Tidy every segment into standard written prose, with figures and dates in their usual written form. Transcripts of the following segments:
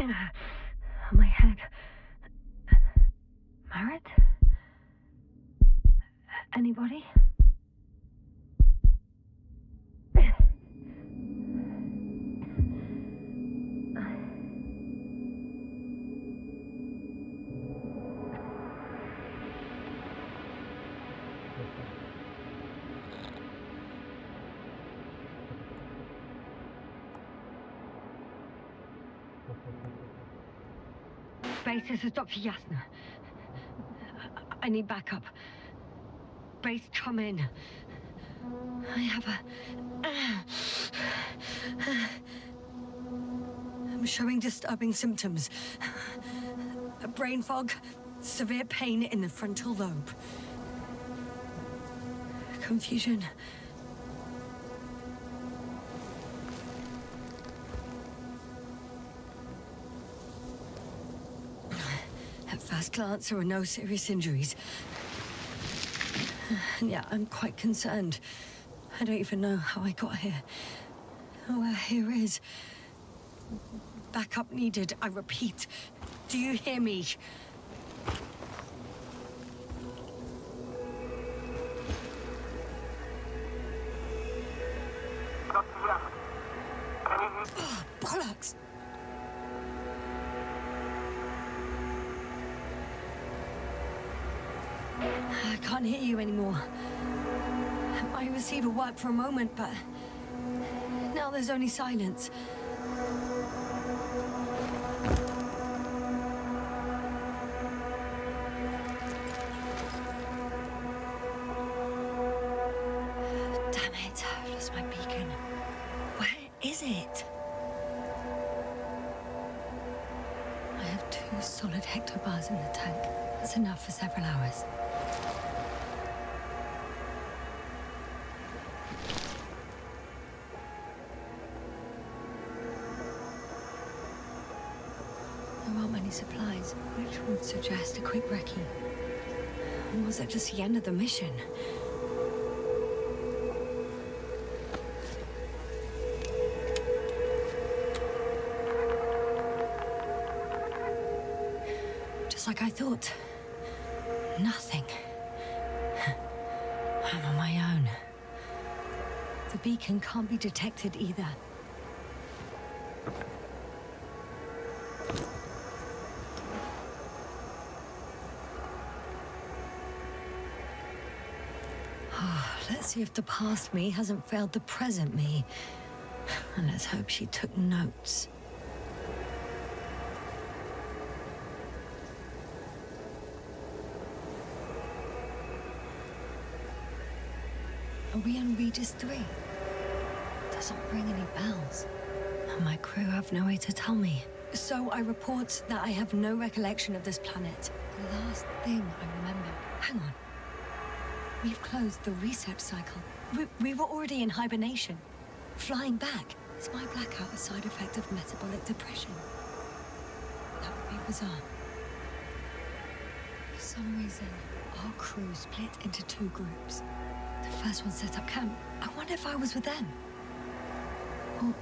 On my head. Marit? Anybody? Base, this is Dr. Yasna. I need backup. Base, come in. I have I'm showing disturbing symptoms. A brain fog, severe pain in the frontal lobe. Confusion. At first glance, there were no serious injuries. And yeah, I'm quite concerned. I don't even know how I got here. Where here is. Backup needed, I repeat. Do you hear me? Oh, bollocks! I can't hear you anymore. My receiver worked for a moment, but now there's only silence. Damn it, I've lost my beacon. Where is it? I have 2 solid hectobars in the tank. That's enough for several hours. There aren't many supplies, which would suggest a quick recce. Or was that just the end of the mission? Just like I thought. Nothing. I'm on my own. The beacon can't be detected either. Let's see if the past me hasn't failed the present me. And let's hope she took notes. Are we on Regis 3? Doesn't ring any bells. And my crew have no way to tell me. So I report that I have no recollection of this planet. The last thing I remember. Hang on. We've closed the research cycle. We were already in hibernation. Flying back. Is my blackout a side effect of metabolic depression? That would be bizarre. For some reason, our crew split into 2 groups. The first one set up camp. I wonder if I was with them. Or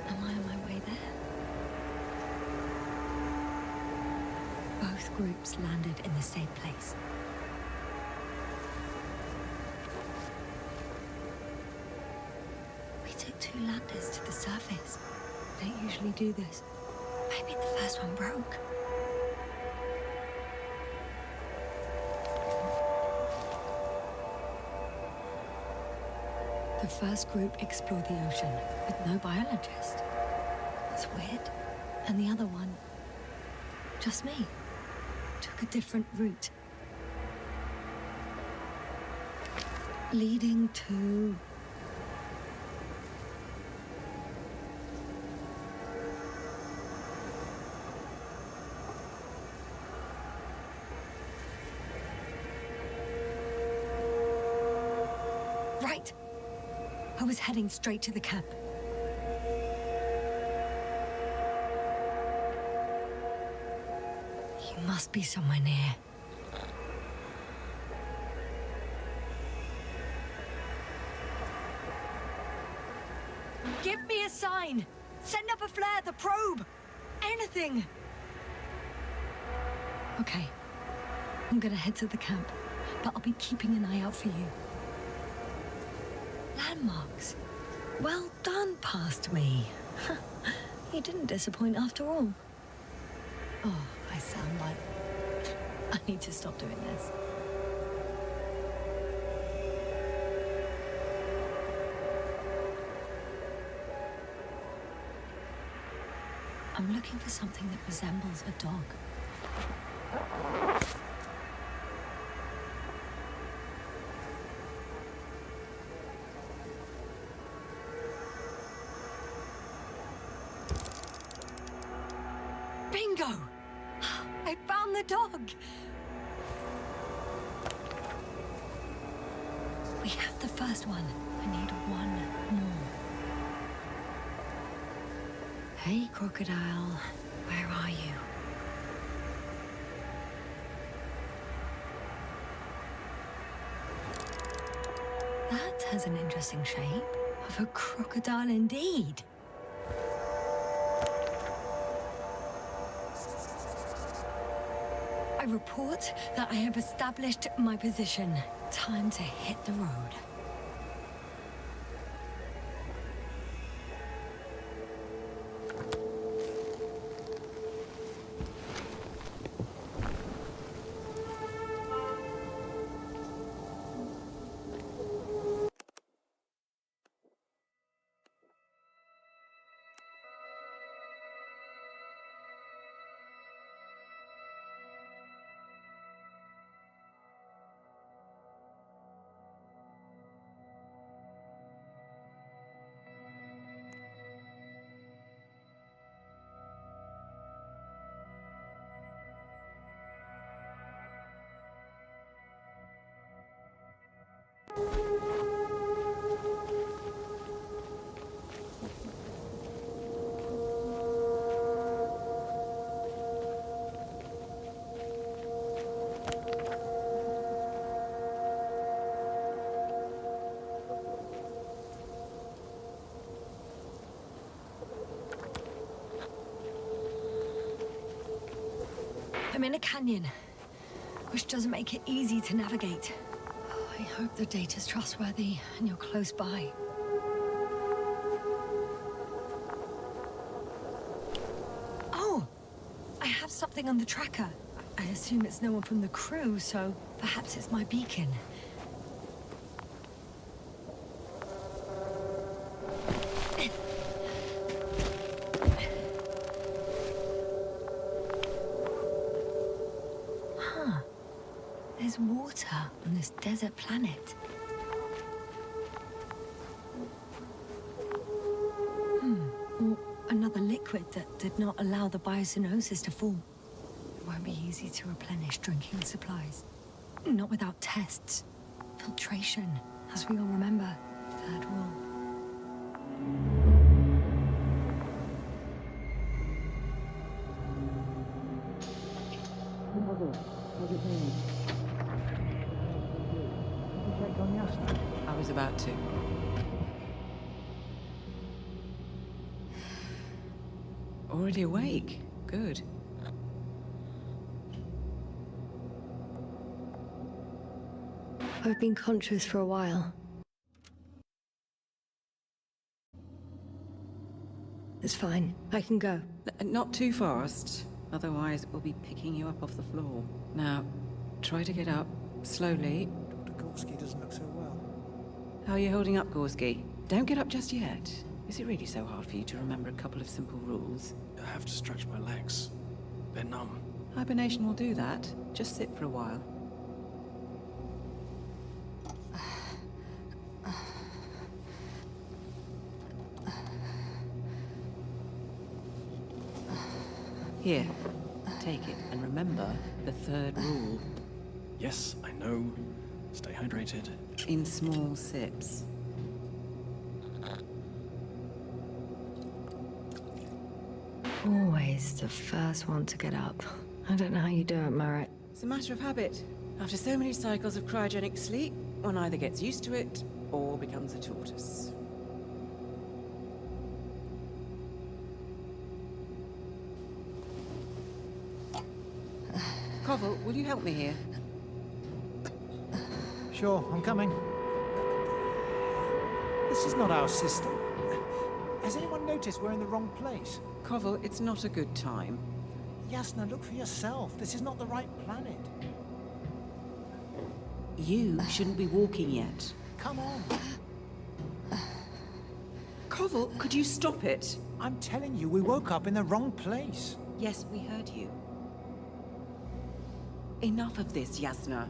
am I on my way there? Both groups landed in the same place. We took 2 landers to the surface. We don't usually do this. Maybe the first one broke. The first group explored the ocean with no biologist. That's weird. And the other one, just me, took a different route. Leading to... Right. I was heading straight to the camp. You must be somewhere near. Give me a sign! Send up a flare, the probe! anything! Okay, I'm gonna head to the camp, but I'll be keeping an eye out for you. Landmarks. Well done, past me. You didn't disappoint after all. Oh, I sound like... I need to stop doing this. I'm looking for something that resembles a dog. Bingo! I found the dog! We have the first one. I need one more. Hey, crocodile. Where are you? That has an interesting shape. Of a crocodile indeed. I report that I have established my position. Time to hit the road. I'm in a canyon, which doesn't make it easy to navigate. I hope the data's trustworthy and you're close by. Oh! I have something on the tracker. I assume it's no one from the crew, so perhaps it's my beacon. There's water on this desert planet. Or another liquid that did not allow the biocenosis to form. It won't be easy to replenish drinking supplies. Not without tests. Filtration, as we all remember. Third rule. I was about to. Already awake? Good. I've been conscious for a while. It's fine. I can go. Not too fast, otherwise we'll be picking you up off the floor. Now, try to get up slowly. Dr. Gorski doesn't look so well. How are you holding up, Gorski? Don't get up just yet. Is it really so hard for you to remember a couple of simple rules? I have to stretch my legs. They're numb. Hibernation will do that. Just sit for a while. Here, take it, and remember the third rule. Yes, I know. Stay hydrated. In small sips. Always the first one to get up. I don't know how you do it, Merritt. It's a matter of habit. After so many cycles of cryogenic sleep, one either gets used to it or becomes a tortoise. Koval, will you help me here? Sure, I'm coming. This is not our system. Has anyone noticed we're in the wrong place? Koval, it's not a good time. Yasna, look for yourself. This is not the right planet. You shouldn't be walking yet. Come on. Koval, could you stop it? I'm telling you, we woke up in the wrong place. Yes, we heard you. Enough of this, Yasna.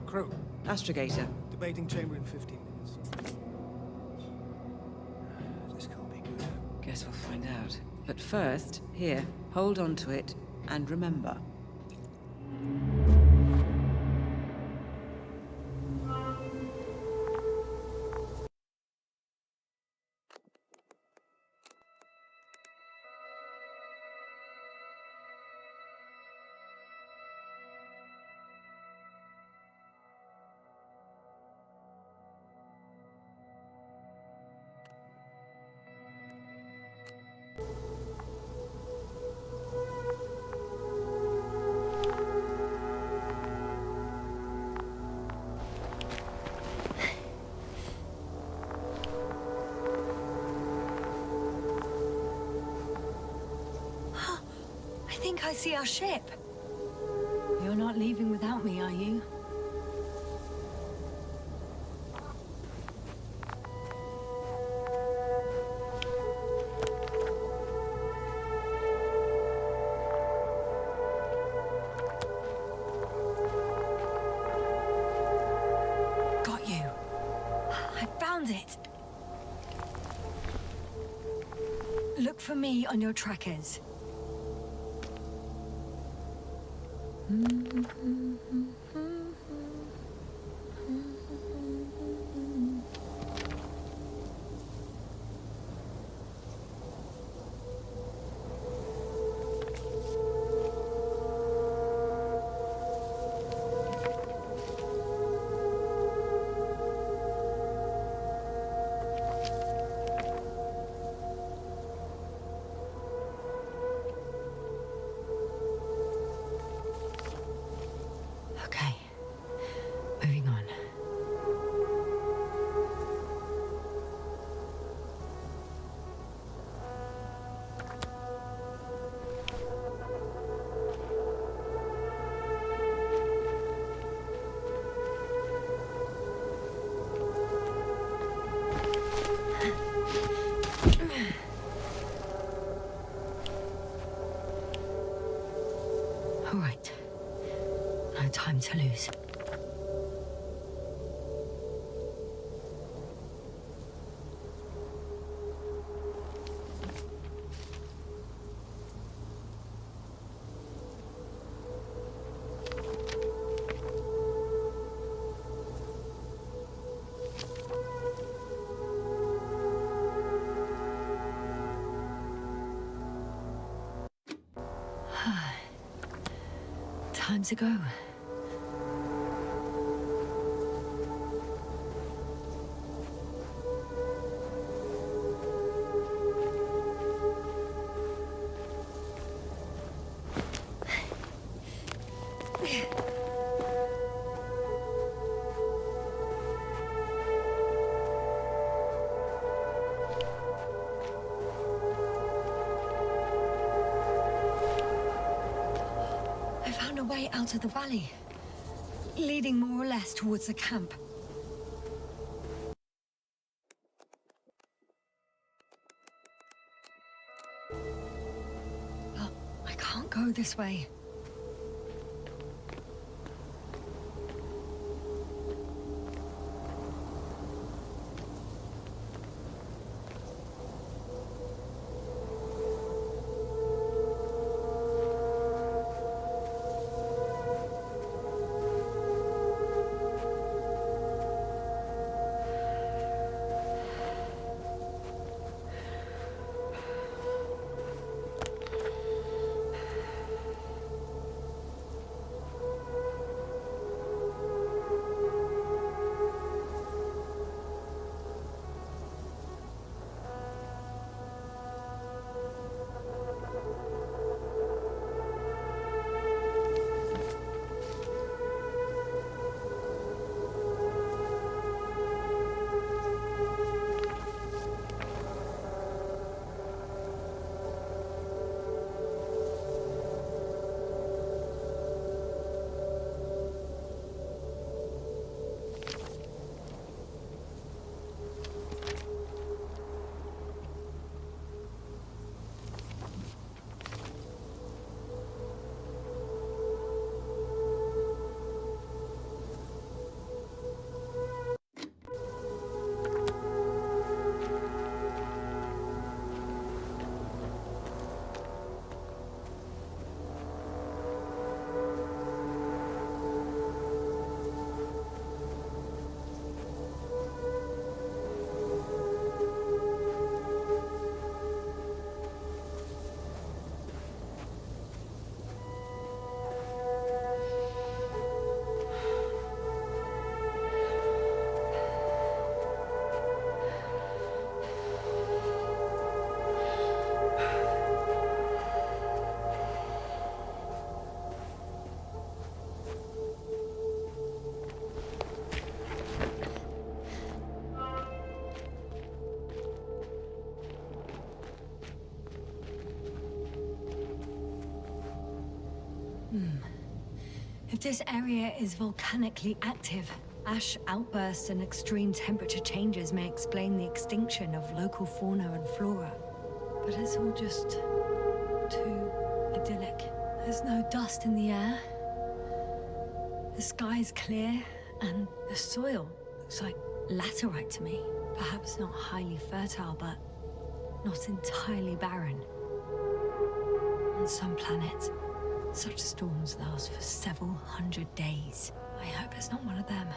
Crew, Astrogator. debating chamber in 15 minutes. This can't be good. Guess we'll find out. But first, here, hold on to it, and remember. I think I see our ship. You're not leaving without me, are you? Got you. I found it. Look for me on your trackers. Okay, moving on. All right. No time to lose. Time to go. I found a way out of the valley, leading more or less towards the camp. But I can't go this way. This area is volcanically active. Ash outbursts and extreme temperature changes may explain the extinction of local fauna and flora. But it's all just too idyllic. There's no dust in the air. The sky's clear, and the soil looks like laterite to me. Perhaps not highly fertile, but not entirely barren. On some planets, such storms last for several hundred days. I hope it's not one of them.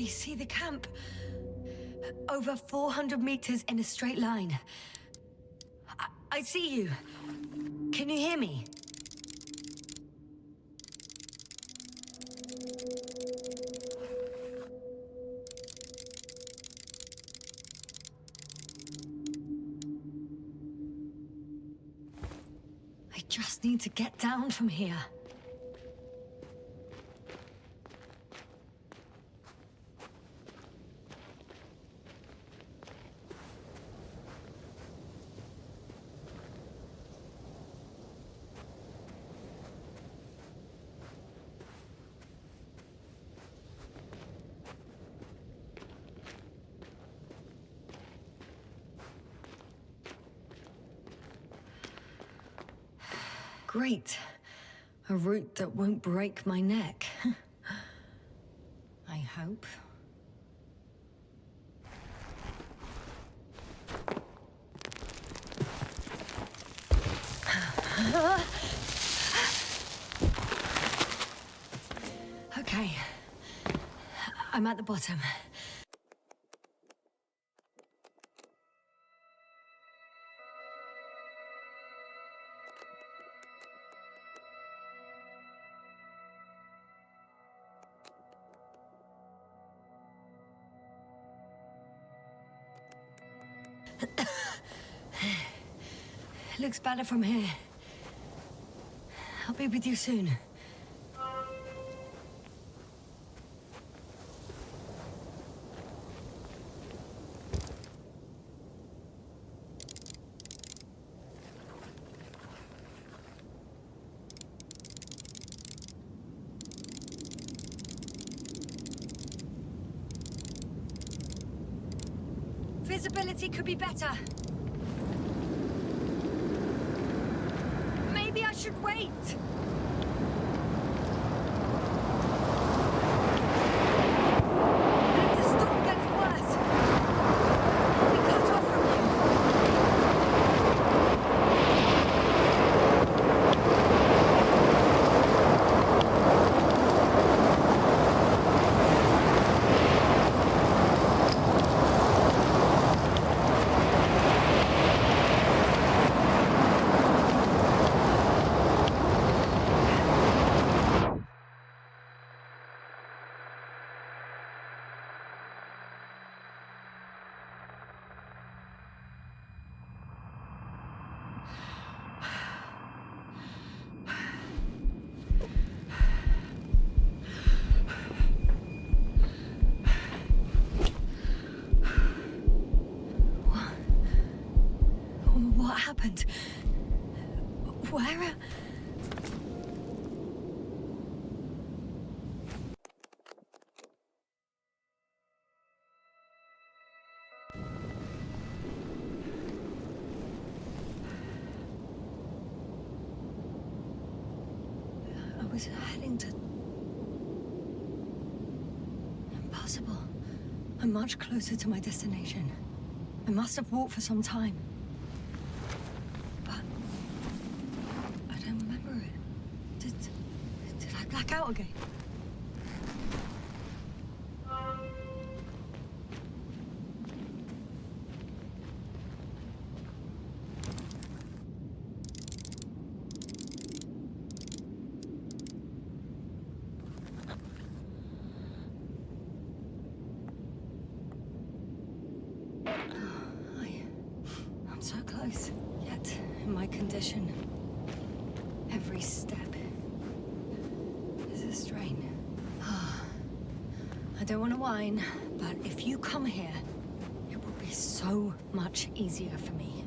See the camp. Over 400 meters in a straight line. I see you. Can you hear me? I just need to get down from here. Great. A route that won't break my neck. I hope. Okay. I'm at the bottom. Looks better from here. I'll be with you soon. visibility could be better. Maybe I should wait. If the storm gets worse, I'll be cut off from you. What happened? Where? I was heading to... Impossible. I'm much closer to my destination. I must have walked for some time. But... I don't remember it. Did I black out again? I'm so close, yet in my condition, every step is a strain. I don't want to whine, but if you come here, it will be so much easier for me.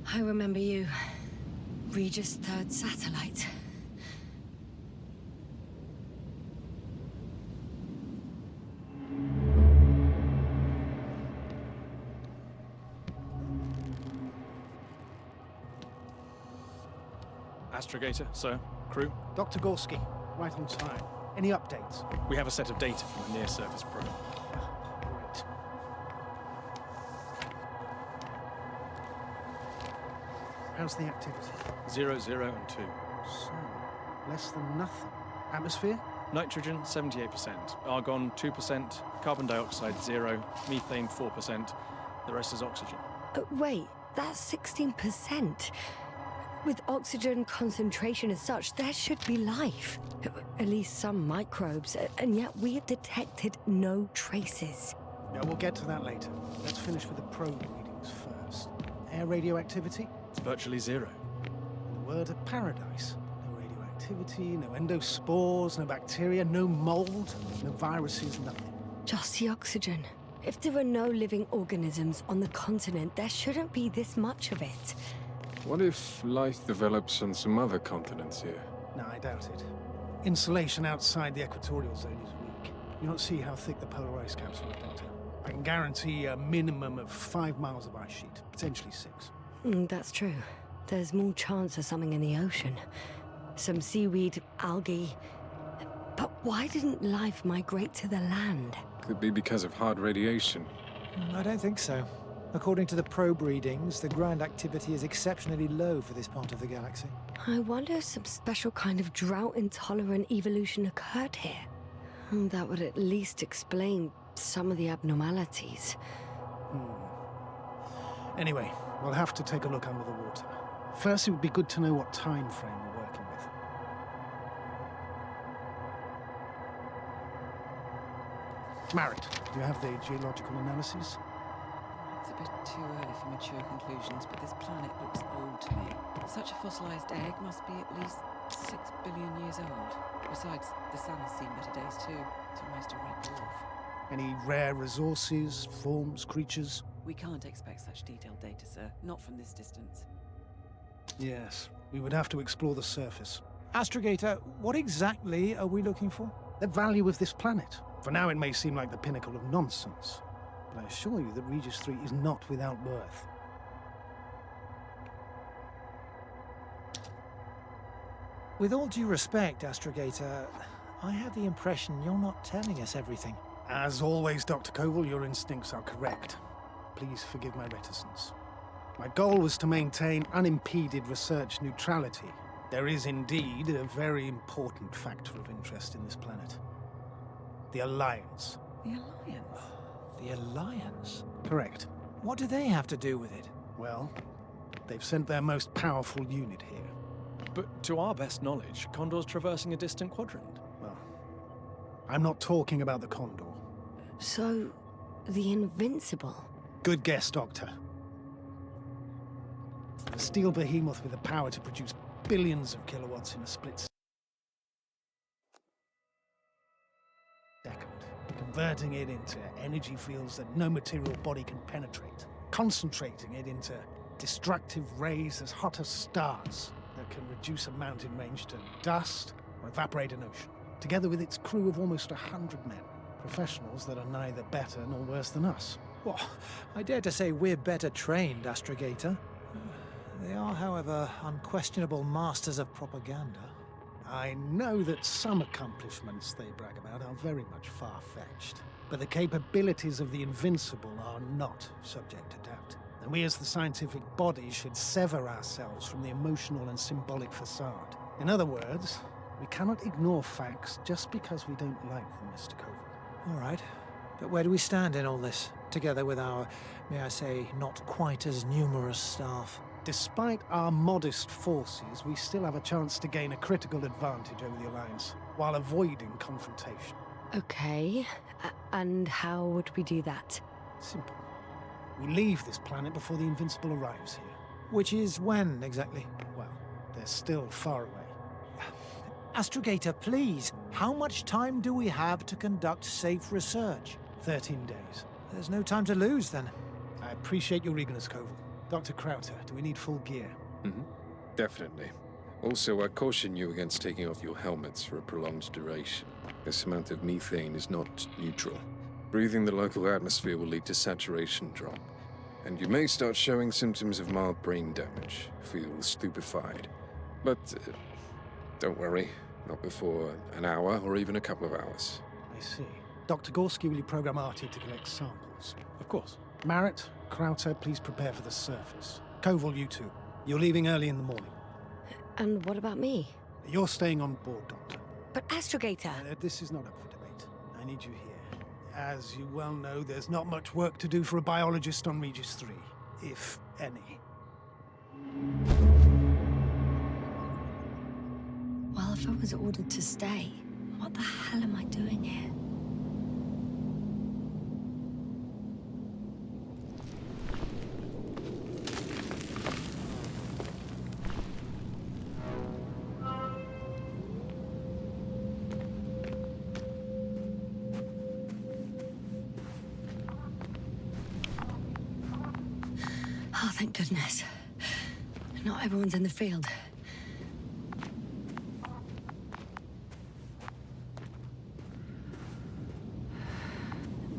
I remember you. Regis' third satellite. Astrogator, sir. Crew. Dr. Gorski, right on time. Any updates? We have a set of data from the near-surface probe. Great. How's the activity? 0, 0, and 2. So, less than nothing. Atmosphere? Nitrogen, 78%. Argon, 2%. Carbon dioxide, 0. Methane, 4%. The rest is oxygen. Wait, that's 16%. With oxygen concentration as such, there should be life. At least some microbes, and yet we have detected no traces. Yeah, we'll get to that later. Let's finish with the probe readings first. Air radioactivity? It's virtually 0. In the word of paradise. No radioactivity, no endospores, no bacteria, no mold, no viruses, nothing. Just the oxygen. If there are no living organisms on the continent, there shouldn't be this much of it. What if life develops on some other continents here? No, I doubt it. Insulation outside the equatorial zone is weak. You don't see how thick the polar ice caps are, Doctor. I can guarantee a minimum of 5 miles of ice sheet, potentially 6. That's true. There's more chance of something in the ocean. Some seaweed, algae. But why didn't life migrate to the land? Could be because of hard radiation. I don't think so. According to the probe readings, the ground activity is exceptionally low for this part of the galaxy. I wonder if some special kind of drought-intolerant evolution occurred here. That would at least explain some of the abnormalities. Anyway, we'll have to take a look under the water. First, it would be good to know what time frame we're working with. Marit, do you have the geological analysis? It's a bit too early for mature conclusions, but this planet looks old to me. Such a fossilized egg must be at least 6 billion years old. Besides, the sun has seen better days too. It's almost a red dwarf. Any rare resources, forms, creatures? We can't expect such detailed data, sir. Not from this distance. Yes, we would have to explore the surface. Astrogator, what exactly are we looking for? The value of this planet. For now, it may seem like the pinnacle of nonsense, but I assure you that Regis 3 is not without worth. With all due respect, Astrogator, I have the impression you're not telling us everything. As always, Dr. Koval, your instincts are correct. Please forgive my reticence. My goal was to maintain unimpeded research neutrality. There is indeed a very important factor of interest in this planet. The Alliance. The Alliance? The Alliance? Correct. What do they have to do with it? Well, they've sent their most powerful unit here. But to our best knowledge, Condor's traversing a distant quadrant. Well, I'm not talking about the Condor. So, the Invincible. Good guess, Doctor. The steel behemoth with the power to produce billions of kilowatts in a split second, converting it into energy fields that no material body can penetrate, concentrating it into destructive rays as hot as stars that can reduce a mountain range to dust or evaporate an ocean, together with its crew of almost 100 men, professionals that are neither better nor worse than us. Well, I dare to say we're better trained, Astrogator. They are, however, unquestionable masters of propaganda. I know that some accomplishments they brag about are very much far-fetched, but the capabilities of the Invincible are not subject to doubt. And we as the scientific body should sever ourselves from the emotional and symbolic facade. In other words, we cannot ignore facts just because we don't like them, Mr. Koval. All right. But where do we stand in all this, together with our, may I say, not quite as numerous staff? Despite our modest forces, we still have a chance to gain a critical advantage over the Alliance, while avoiding confrontation. Okay, and how would we do that? Simple. We leave this planet before the Invincible arrives here. Which is when, exactly? Well, they're still far away. Astrogator, please, how much time do we have to conduct safe research? 13 days. There's no time to lose, then. I appreciate your eagerness, Koval. Dr. Krauter, do we need full gear? Definitely. Also, I caution you against taking off your helmets for a prolonged duration. This amount of methane is not neutral. Breathing the local atmosphere will lead to saturation drop, and you may start showing symptoms of mild brain damage, feel stupefied. But don't worry, not before an hour or even a couple of hours. I see. Dr. Gorski, will you program Artie to collect samples? Of course. Marit, Krauter, please prepare for the surface. Koval, you two. You're leaving early in the morning. And what about me? You're staying on board, Doctor. But Astrogator! This is not up for debate. I need you here. As you well know, there's not much work to do for a biologist on Regis 3, if any. Well, if I was ordered to stay, what the hell am I doing here? thank goodness. Not everyone's in the field.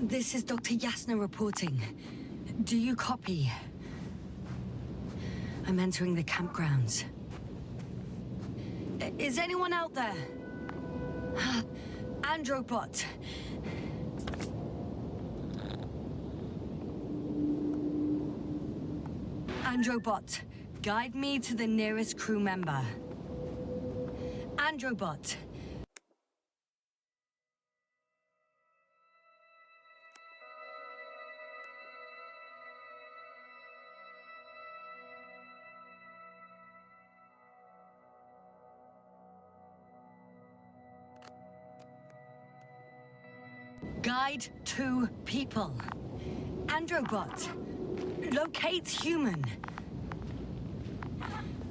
This is Dr. Yasna reporting. Do you copy? I'm entering the campgrounds. Is anyone out there? Androbot. Androbot, guide me to the nearest crew member. Androbot. Guide to people. Androbot. Locate human.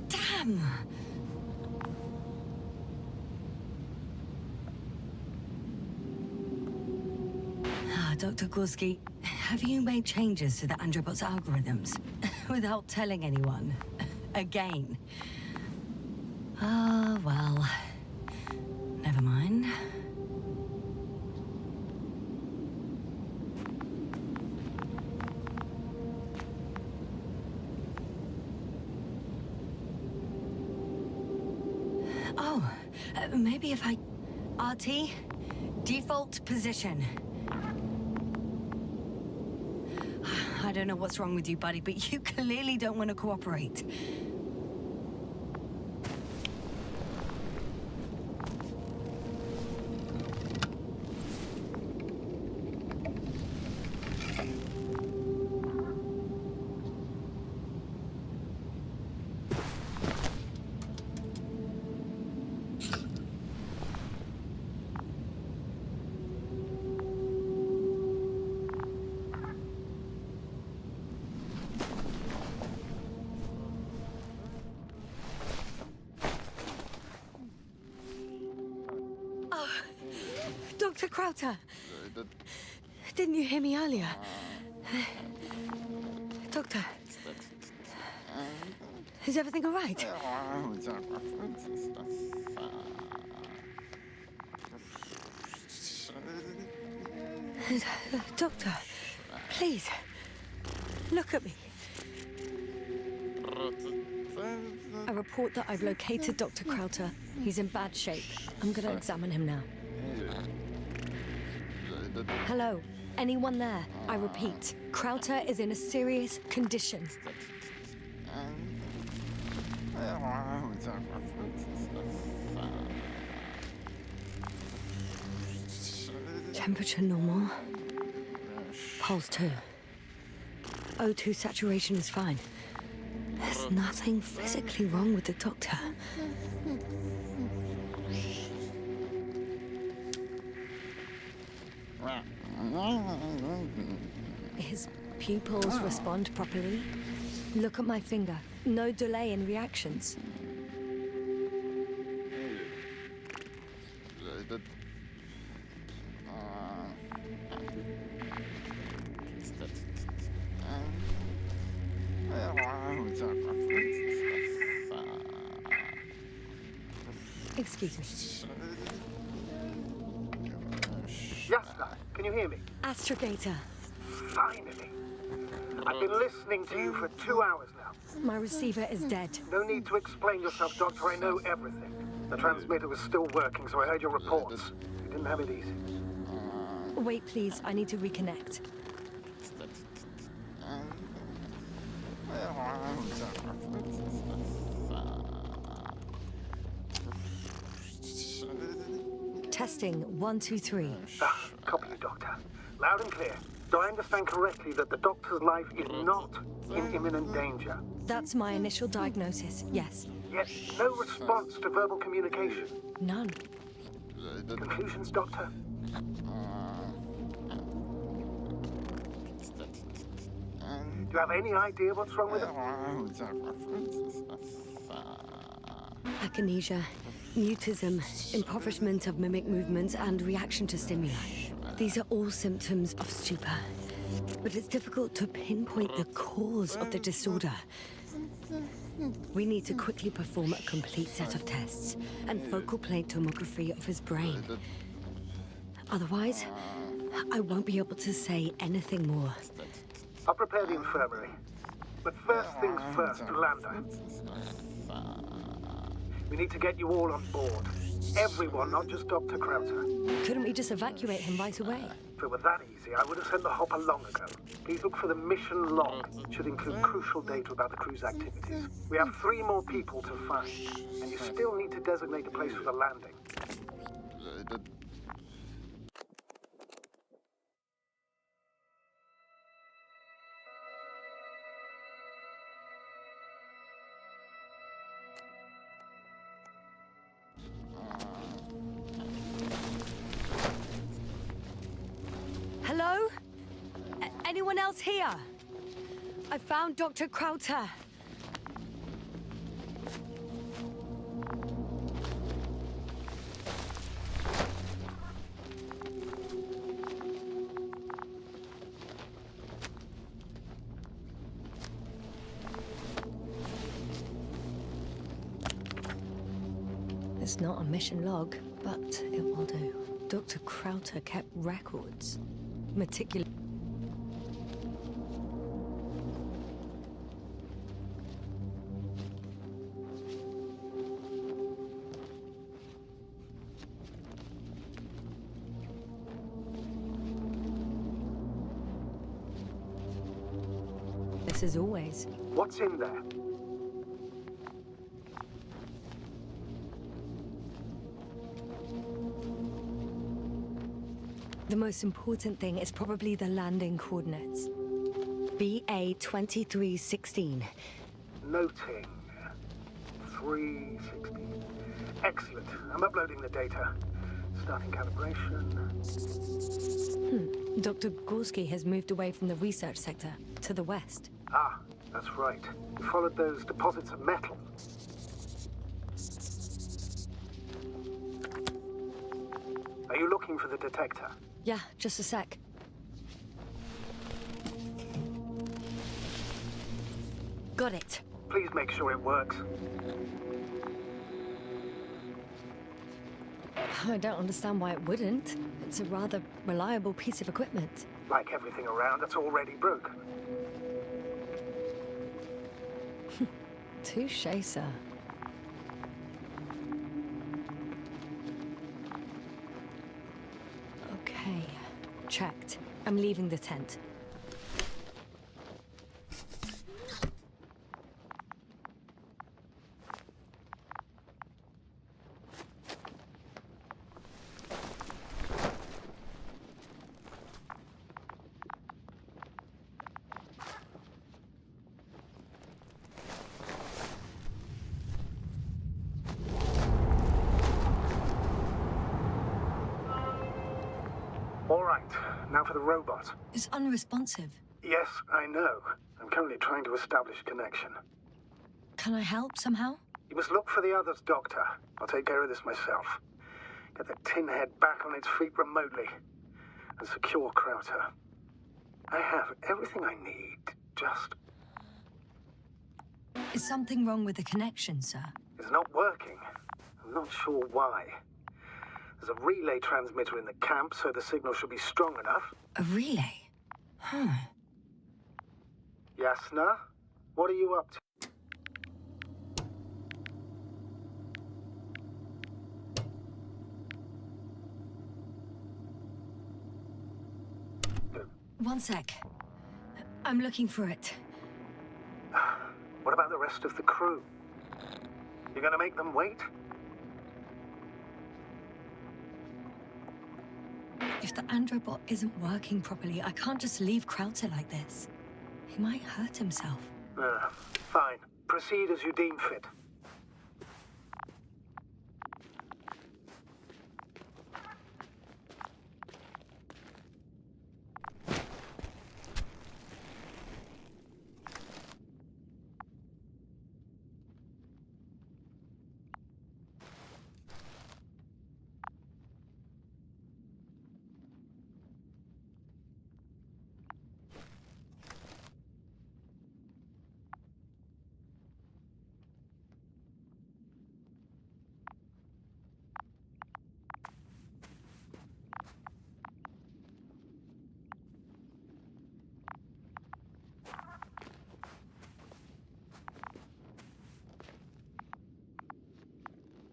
Damn! Dr. Gorski, have you made changes to the Androbot's algorithms without telling anyone? Again? Ah, well. Never mind. Oh, maybe if I... RT? Default position. I don't know what's wrong with you, buddy, but you clearly don't want to cooperate. Dr. Crowther! Didn't you hear me earlier? Doctor? Is everything all right? Doctor, please, look at me. I report that I've located Dr. Crowther. He's in bad shape. I'm gonna examine him now. Hello? Anyone there? I repeat, Crowther is in a serious condition. Temperature normal. Pulse 2. O2 saturation is fine. There's nothing physically wrong with the doctor. His pupils respond properly. Look at my finger. No delay in reactions. Excuse me. Yasna, can you hear me? Astrogator. Finally. I've been listening to you for 2 hours now. My receiver is dead. No need to explain yourself, Doctor. I know everything. The transmitter was still working, so I heard your reports. You didn't have it easy. Wait, please. I need to reconnect. Testing 1, 2, 3. Copy you, Doctor. Loud and clear. Do I understand correctly that the Doctor's life is not in imminent danger? That's my initial diagnosis, yes. Yet no response to verbal communication. None. Conclusions, Doctor? Do you have any idea what's wrong with him? Akinesia, mutism, impoverishment of mimic movements, and reaction to stimuli. These are all symptoms of stupor. but it's difficult to pinpoint the cause of the disorder. We need to quickly perform a complete set of tests and focal plane tomography of his brain. Otherwise, I won't be able to say anything more. I'll prepare the infirmary. But first things first, Lando. We need to get you all on board. Everyone, not just Dr. Krauser. Couldn't we just evacuate him right away? If it were that easy, I would have sent the hopper long ago. Please look for the mission log. It should include crucial data about the crew's activities. We have 3 more people to find, and you still need to designate a place for the landing. Hello? Anyone else here? I found Dr. Krauter. It's not a mission log, but it will do. Dr. Krauter kept records. Meticulous. This is always. What's in there? The most important thing is probably the landing coordinates. BA 2316. Noting. 316. Excellent. I'm uploading the data. Starting calibration. Dr. Gorski has moved away from the research sector to the west. Ah, that's right. We followed those deposits of metal. Are you looking for the detector? Yeah, just a sec. Got it. Please make sure it works. I don't understand why it wouldn't. It's a rather reliable piece of equipment. Like everything around that's already broken. Touche, sir. Okay, checked. I'm leaving the tent. All right, now for the robot. It's unresponsive. Yes, I know. I'm currently trying to establish a connection. Can I help somehow? You must look for the others, Doctor. I'll take care of this myself. Get the tin head back on its feet remotely. And secure Krauter. I have everything I need. Just... Is something wrong with the connection, sir? It's not working. I'm not sure why. There's a relay transmitter in the camp, so the signal should be strong enough. A relay? Huh. Yasna, what are you up to? One sec. I'm looking for it. What about the rest of the crew? You gonna make them wait? If the androbot isn't working properly, I can't just leave Krauter like this. He might hurt himself. Fine. Proceed as you deem fit.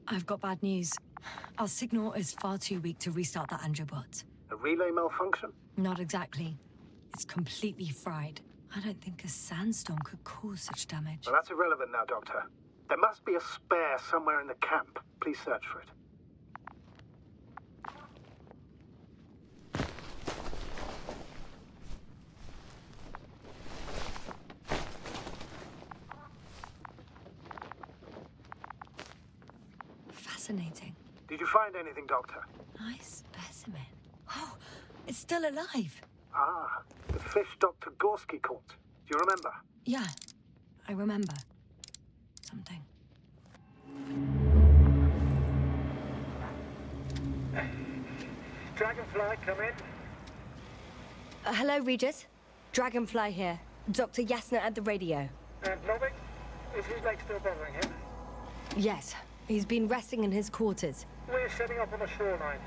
I've got bad news. Our signal is far too weak to restart the Androbot. A relay malfunction? Not exactly. It's completely fried. I don't think a sandstorm could cause such damage. Well, that's irrelevant now, Doctor. There must be a spare somewhere in the camp. Please search for it. Fascinating. Did you find anything, Doctor? Nice specimen. Oh, it's still alive. Ah, the fish Dr. Gorski caught. Do you remember? Yeah, I remember. Something. Dragonfly, come in. Hello, Regis. Dragonfly here. Dr. Yasna at the radio. Novik? Is his leg still bothering him? Yes, he's been resting in his quarters. We're setting up on the shoreline.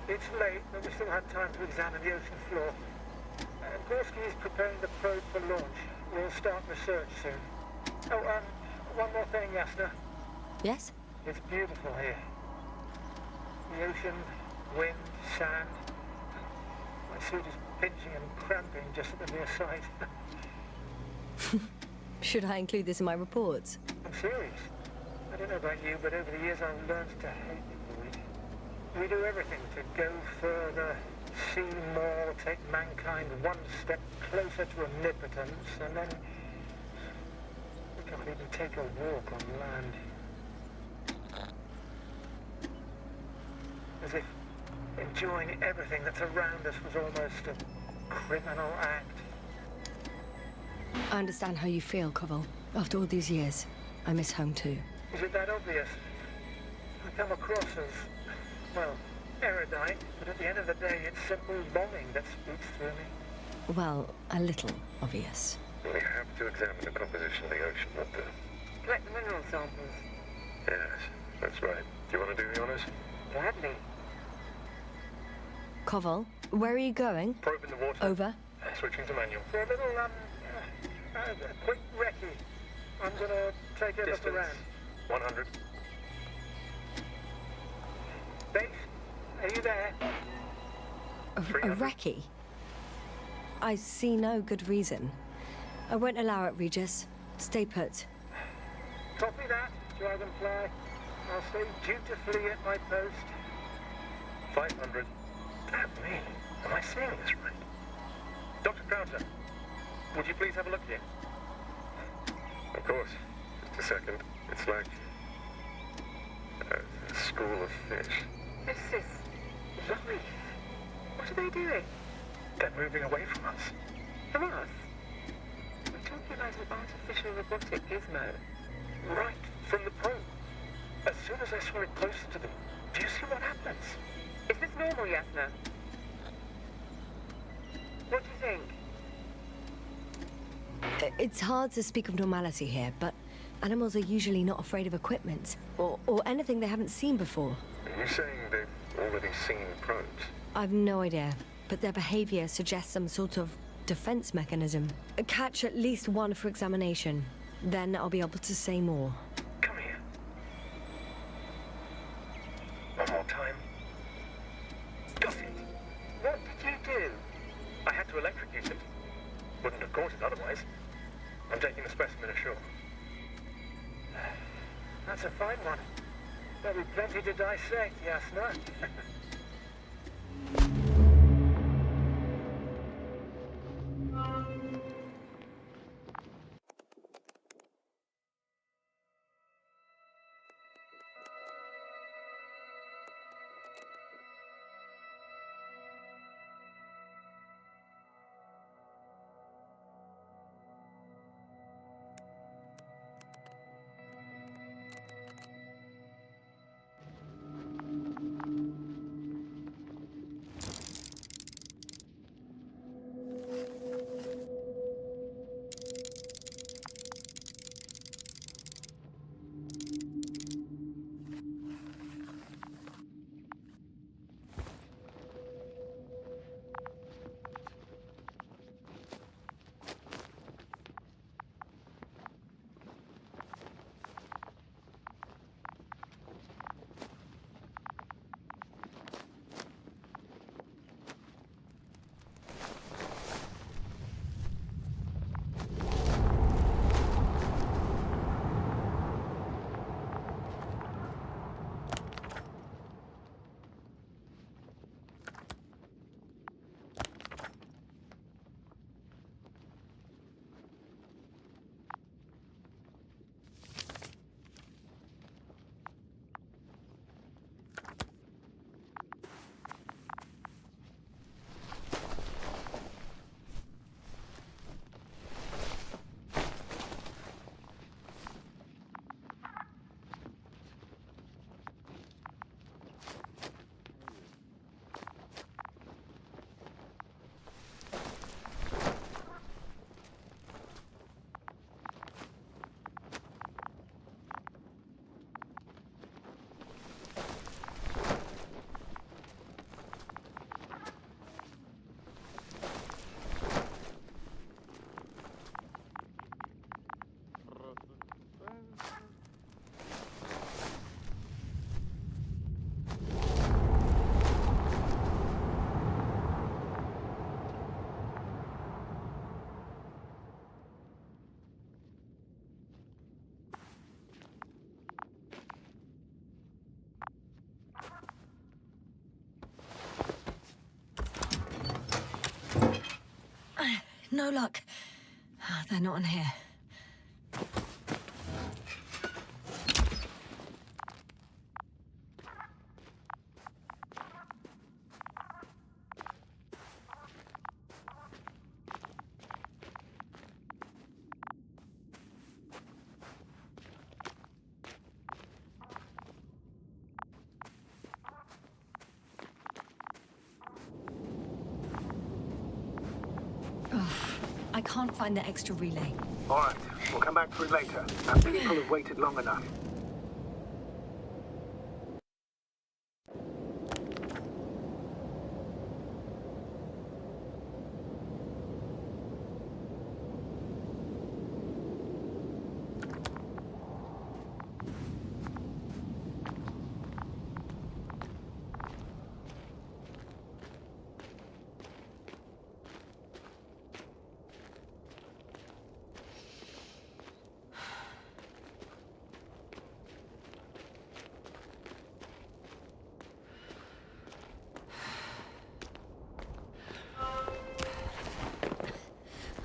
It's late, but we still have time to examine the ocean floor. Gorski is preparing the probe for launch. We'll start research soon. Oh, one more thing, Yasna. Yes? It's beautiful here. The ocean, wind, sand. My suit is pinching and cramping just at the near sight. Should I include this in my reports? I'm serious. I don't know about you, but over the years I've learned to hate the void. We do everything to go further, see more, take mankind one step closer to omnipotence, and then we can't even take a walk on land. As if enjoying everything that's around us was almost a criminal act. I understand how you feel, Koval. After all these years, I miss home too. Is it that obvious? I come across as, well, erudite, but at the end of the day, it's simple longing that speaks through me. Well, a little obvious. We have to examine the composition of the ocean, not the... Collect the mineral samples. Yes, that's right. Do you want to do the honors? Gladly. Koval, where are you going? Probe in the water. Over. Switching to manual. For a little, a quick recce. I'm gonna take a look around. 100. Base, are you there? A 300. recce? I see no good reason. I won't allow it, Regis. Stay put. Copy that, Dragonfly. I'll stay dutifully at my post. 500. Damn me. Am I seeing this right? Dr. Crowther, would you please have a look here? Of course. Just a second. It's like a school of fish. This is life. What are they doing? They're moving away from us. From us? We're talking about an artificial robotic gizmo. Right from the probe. As soon as I saw it closer to them, do you see what happens? Is this normal, Yasna? What do you think? It's hard to speak of normality here, but animals are usually not afraid of equipment or anything they haven't seen before. Are you saying they've already seen probes? I've no idea, but their behavior suggests some sort of defense mechanism. Catch at least one for examination. Then I'll be able to say more. Come here. One more time. Got it. What did you do? I had to electrocute it. Wouldn't have caught it otherwise. I'm taking the specimen ashore. That's a fine one. There'll be plenty to dissect, Yasna. No luck. They're not in here. I can't find the extra relay. All right, we'll come back to it later. Our people have waited long enough.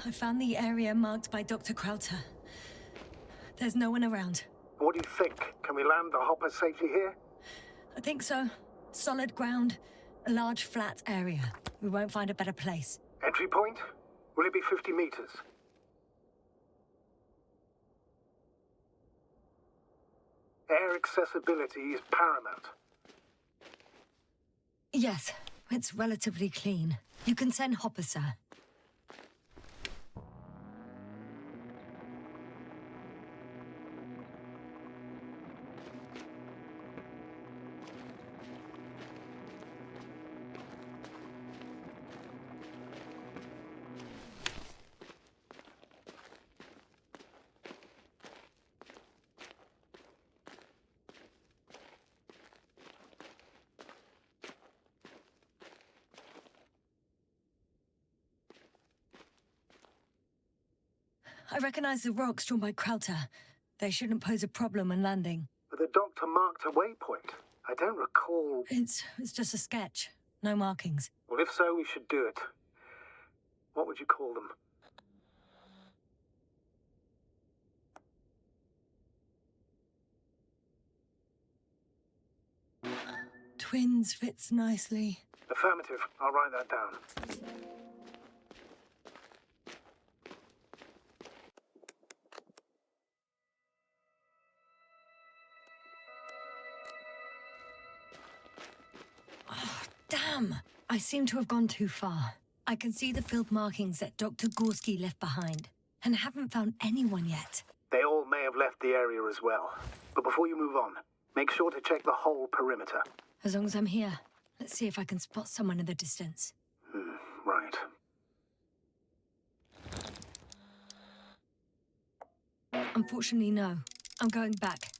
I found the area marked by Dr. Krauter. There's no one around. What do you think? Can we land the hopper safely here? I think so. Solid ground, a large flat area. We won't find a better place. Entry point? Will it be 50 meters? Air accessibility is paramount. Yes, it's relatively clean. You can send Hopper, sir. I recognize the rocks drawn by Krauter. They shouldn't pose a problem when landing. But the doctor marked a waypoint. I don't recall... It's just a sketch. No markings. Well, if so, we should do it. What would you call them? Twins fits nicely. Affirmative. I'll write that down. Damn! I seem to have gone too far. I can see the field markings that Dr. Gorski left behind, and haven't found anyone yet. They all may have left the area as well. But before you move on, make sure to check the whole perimeter. As long as I'm here, let's see if I can spot someone in the distance. Right. Unfortunately, no. I'm going back.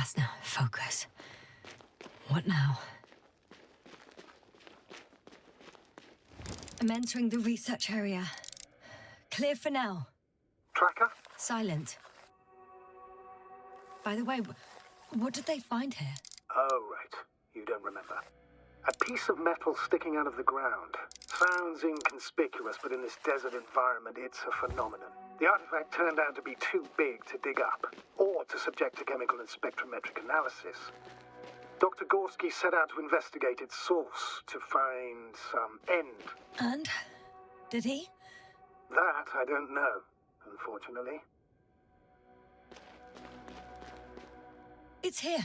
Yasna, focus. What now? I'm entering the research area. Clear for now. Tracker? Silent. By the way, what did they find here? Oh, right. You don't remember. A piece of metal sticking out of the ground. Sounds inconspicuous, but in this desert environment, it's a phenomenon. The artifact turned out to be too big to dig up, or to subject to chemical and spectrometric analysis. Dr. Gorski set out to investigate its source, to find some end. And? Did he? That I don't know, unfortunately. It's here.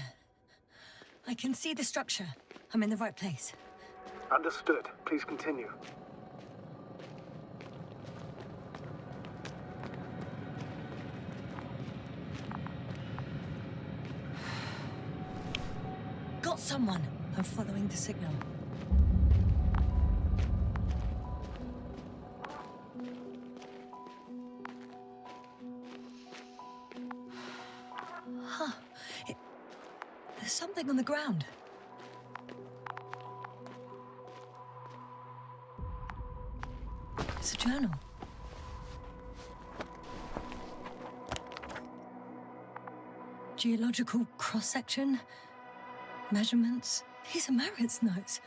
I can see the structure. I'm in the right place. Understood. Please continue. Got someone. I'm following the signal. Huh. There's something on the ground. It's a journal. Geological cross-section. Measurements. These are Merritt's notes.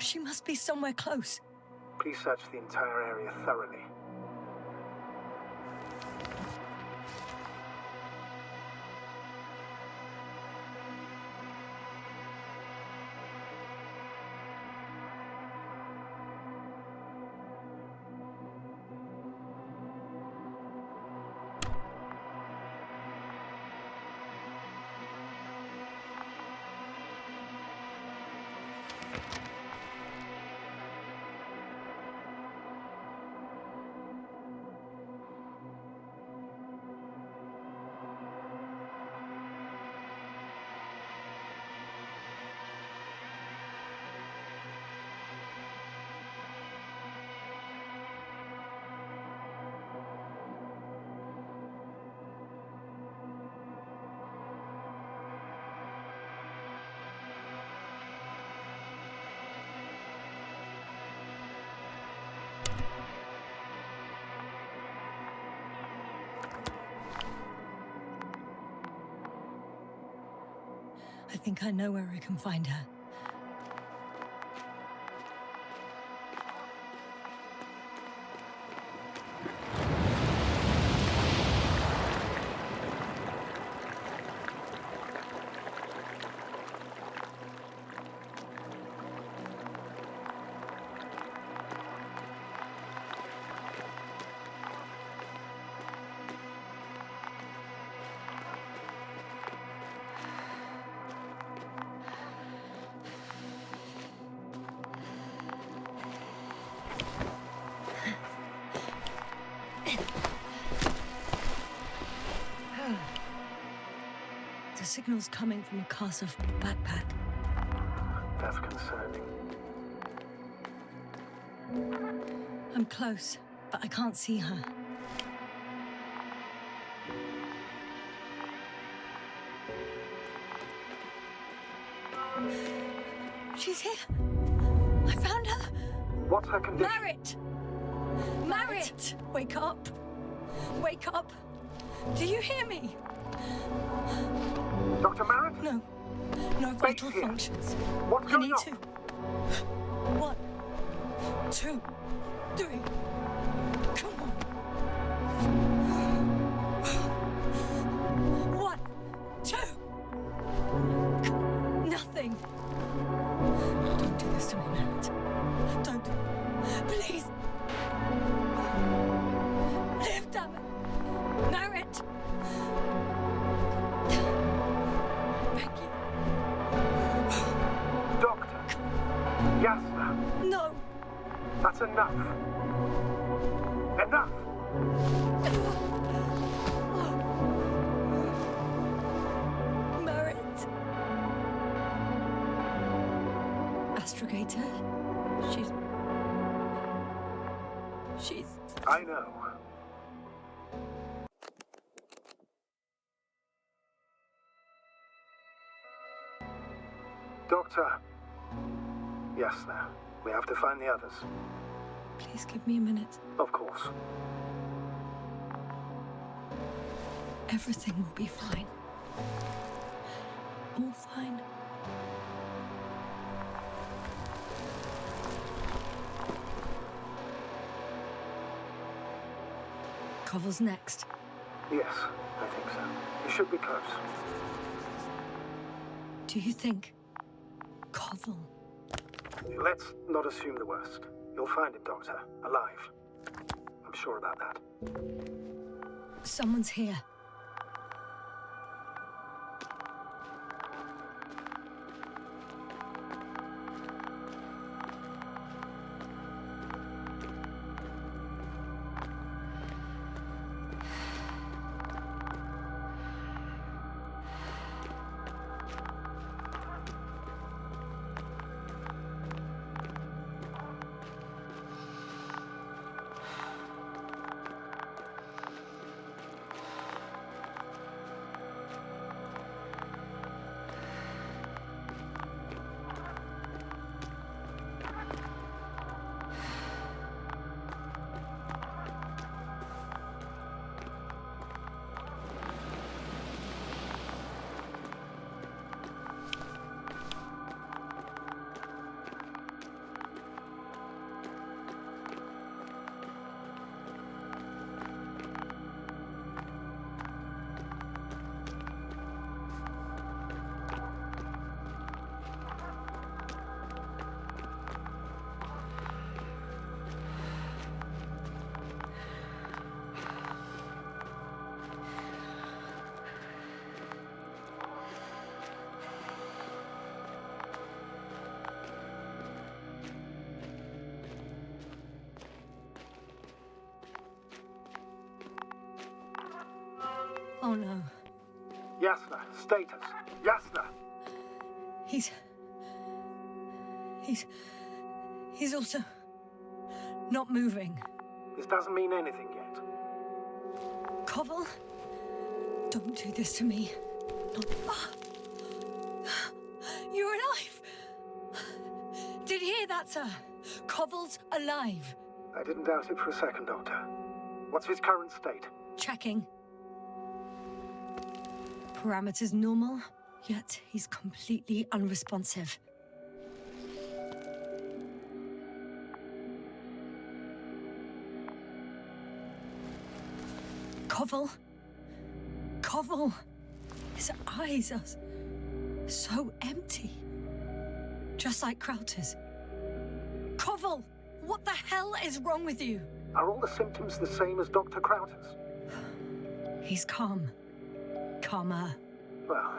She must be somewhere close. Please search the entire area thoroughly. I think I know where I can find her. The signal's coming from a Kasov backpack. That's concerning. I'm close, but I can't see her. She's here. I found her. What's her condition? Merritt! Merritt! Wake up. Wake up. Do you hear me? Dr. Merritt? No. No vital here. functions. What's I going need on? to. 1, 2, 3. Come on. 1, 2. Nothing. Don't do this to me, Merritt. Don't. Please. Live, damn it. Merritt. I beg you. Doctor. Yasna. No. That's enough. Enough! Merritt. Astrogator. She I know. Doctor. Yes, now. We have to find the others. Please give me a minute. Of course. Everything will be fine. All fine. Koval's next. Yes, I think so. You should be close. Do you think? Koval? Let's not assume the worst. You'll find him, Doctor. Alive. I'm sure about that. Someone's here. Oh no. Yasna, status. Yasna! He's also not moving. This doesn't mean anything yet. Koval? Don't do this to me. Not... You're alive! Did you hear that, sir? Koval's alive. I didn't doubt it for a second, Doctor. What's his current state? Checking. Parameters normal, yet he's completely unresponsive. Koval? Koval! His eyes are so empty. Just like Krauter's. Koval! What the hell is wrong with you? Are all the symptoms the same as Dr. Krauter's? He's calm. Calmer. Well,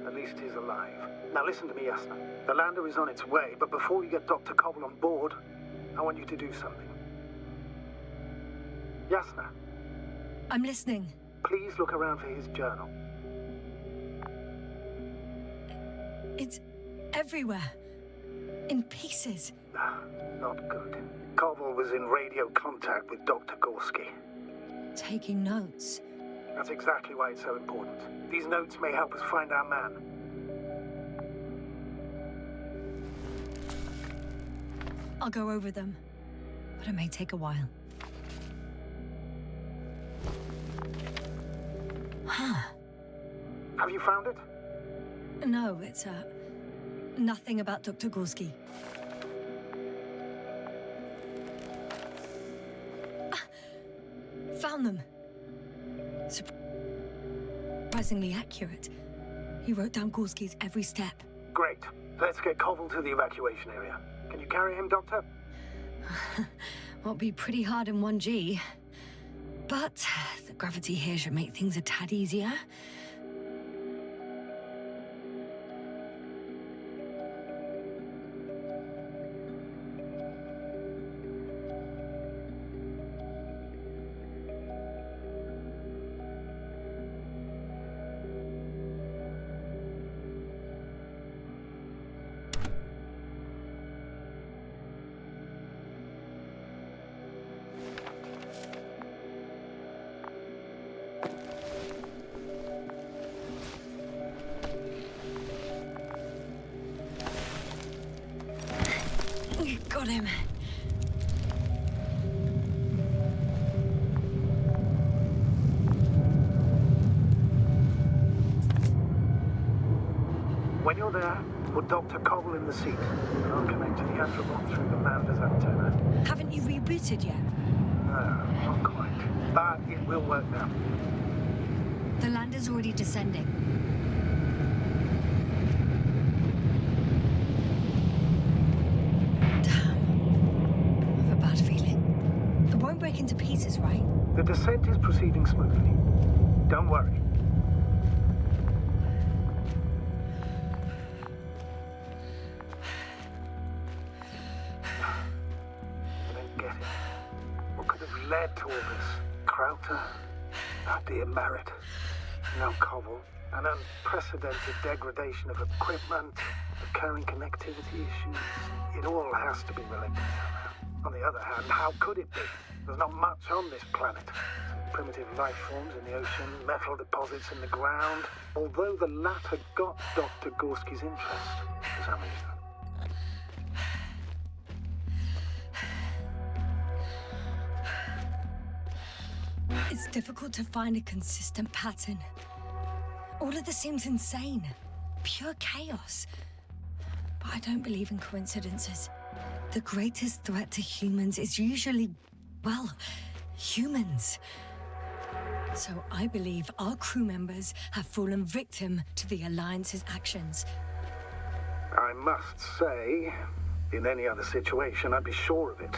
at least he's alive. Now listen to me, Yasna. The lander is on its way, but before you get Dr. Koval on board, I want you to do something. Yasna, I'm listening. please look around for his journal. It's everywhere. In pieces. Not good. Koval was in radio contact with Dr. Gorski. Taking notes. That's exactly why it's so important. These notes may help us find our man. I'll go over them, but it may take a while. Huh. Have you found it? No, it's, nothing about Dr. Gorski. Found them. Surprisingly accurate. He wrote down Gorski's every step. Great. Let's get Koval to the evacuation area. Can you carry him, Doctor? Won't be pretty hard in 1G. But the gravity here should make things a tad easier. Got him. When you're there, put Dr. Cobble in the seat, and I'll connect to the Androbot through the Lander's antenna. Haven't you rebooted yet? No, not quite. But it will work now. The lander's already descending. Damn. I have a bad feeling. It won't break into pieces, right? The descent is proceeding smoothly. Don't worry. I don't get it. What could have led to all this? Krauter? Oh dear, Merritt. No Cobble. An unprecedented degradation of equipment, recurring connectivity issues. It all has to be related somehow. On the other hand, how could it be? There's not much on this planet. Some primitive life forms in the ocean, metal deposits in the ground. Although the latter got Dr. Gorski's interest for some reason. It's difficult to find a consistent pattern. All of this seems insane. Pure chaos. But I don't believe in coincidences. The greatest threat to humans is usually, well, humans. So I believe our crew members have fallen victim to the Alliance's actions. I must say, in any other situation, I'd be sure of it.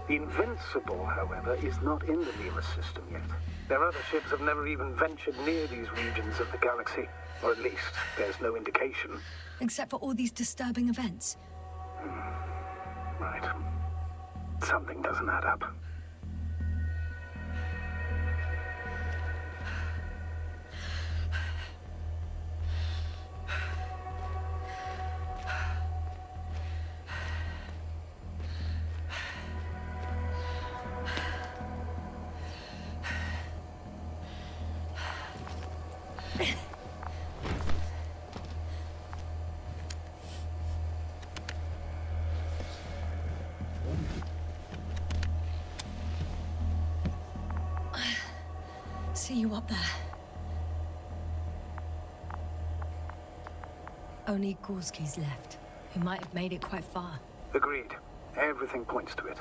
The Invincible, however, is not in the Nemesis system yet. Their other ships have never even ventured near these regions of the galaxy. Or at least, there's no indication. Except for all these disturbing events. Right. Something doesn't add up. See you up there. Only Gorski's left, who might have made it quite far. Agreed. Everything points to it.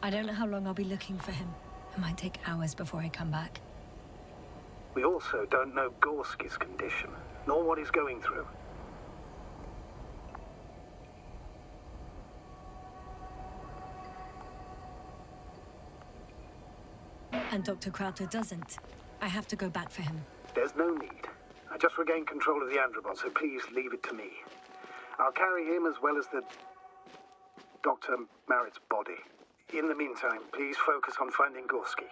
I don't know how long I'll be looking for him. It might take hours before I come back. We also don't know Gorski's condition, nor what he's going through. And Dr. Krauter doesn't. I have to go back for him. There's no need. I just regained control of the Androbot, so please leave it to me. I'll carry him as well as the Dr. Merritt's body. In the meantime, please focus on finding Gorski.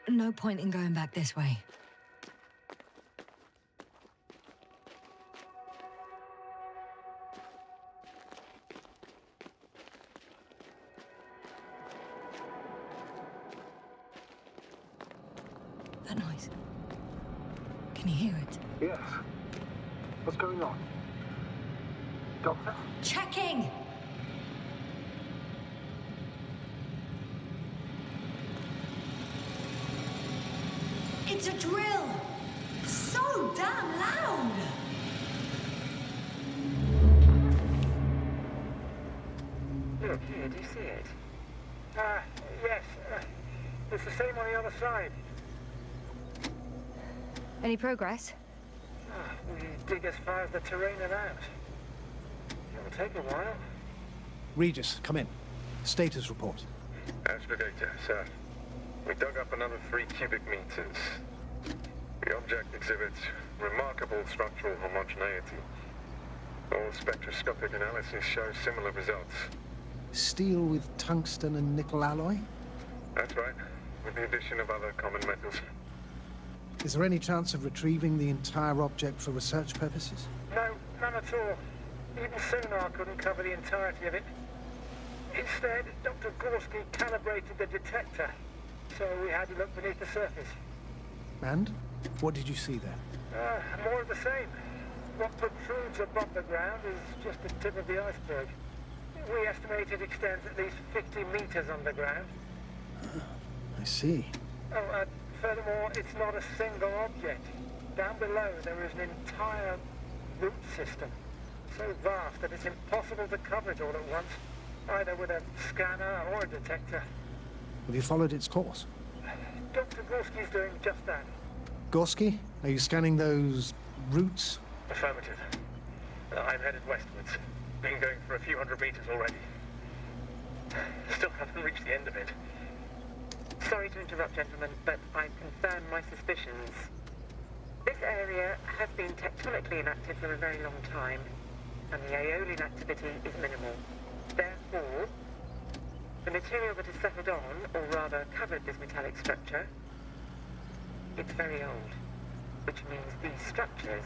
No point in going back this way. That noise. Can you hear it? Yes. What's going on? Doctor? Checking! It's a drill! So damn loud! Look, here, do you see it? Yes. It's the same on the other side. Any progress? We dig as far as the terrain allows. It'll take a while. Regis, come in. Status report. Astrogator, sir. We dug up another 3 cubic meters. The object exhibits remarkable structural homogeneity. All spectroscopic analysis show similar results. Steel with tungsten and nickel alloy? That's right, with the addition of other common metals. Is there any chance of retrieving the entire object for research purposes? No, none at all. Even sonar couldn't cover the entirety of it. Instead, Dr. Gorski calibrated the detector, so we had to look beneath the surface. And? What did you see there? More of the same. What protrudes above the ground is just the tip of the iceberg. We estimate it extends at least 50 meters underground. I see. Oh, furthermore, it's not a single object. Down below, there is an entire root system, so vast that it's impossible to cover it all at once, either with a scanner or a detector. Have you followed its course? Dr. Gorski's doing just that. Gorski, are you scanning those roots? Affirmative. I'm headed westwards. Been going for a few hundred meters already. Still haven't reached the end of it. Sorry to interrupt, gentlemen, but I've confirmed my suspicions. This area has been tectonically inactive for a very long time, and the aeolian activity is minimal. Therefore, the material that has settled on, or rather covered this metallic structure, it's very old, which means these structures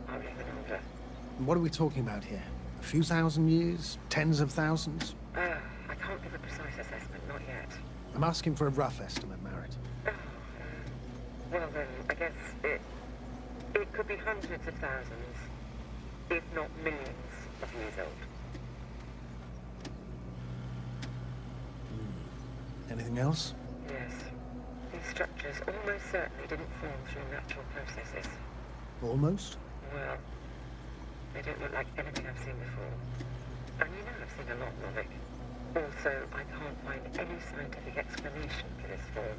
are even older. What are we talking about here? A few thousand years? Tens of thousands? I can't give a precise assessment, not yet. I'm asking for a rough estimate, Merritt. Well then, I guess it could be hundreds of thousands, if not millions of years old. Anything else? Yes. These structures almost certainly didn't form through natural processes. Almost? Well, they don't look like anything I've seen before. And you know I've seen a lot of it. Also, I can't find any scientific explanation for this form.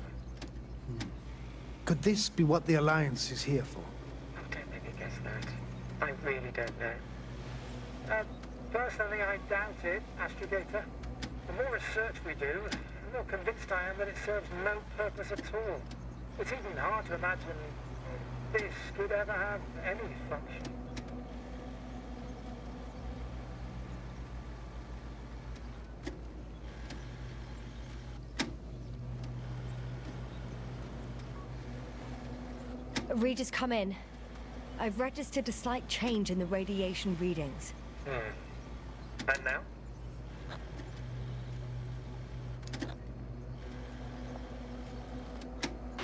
Could this be what the Alliance is here for? Oh, don't make me guess that. I really don't know. Personally, I doubt it, Astrogator. The more research we do, the more convinced I am that it serves no purpose at all. It's even hard to imagine this could ever have any function. Readers, come in. I've registered a slight change in the radiation readings. And now?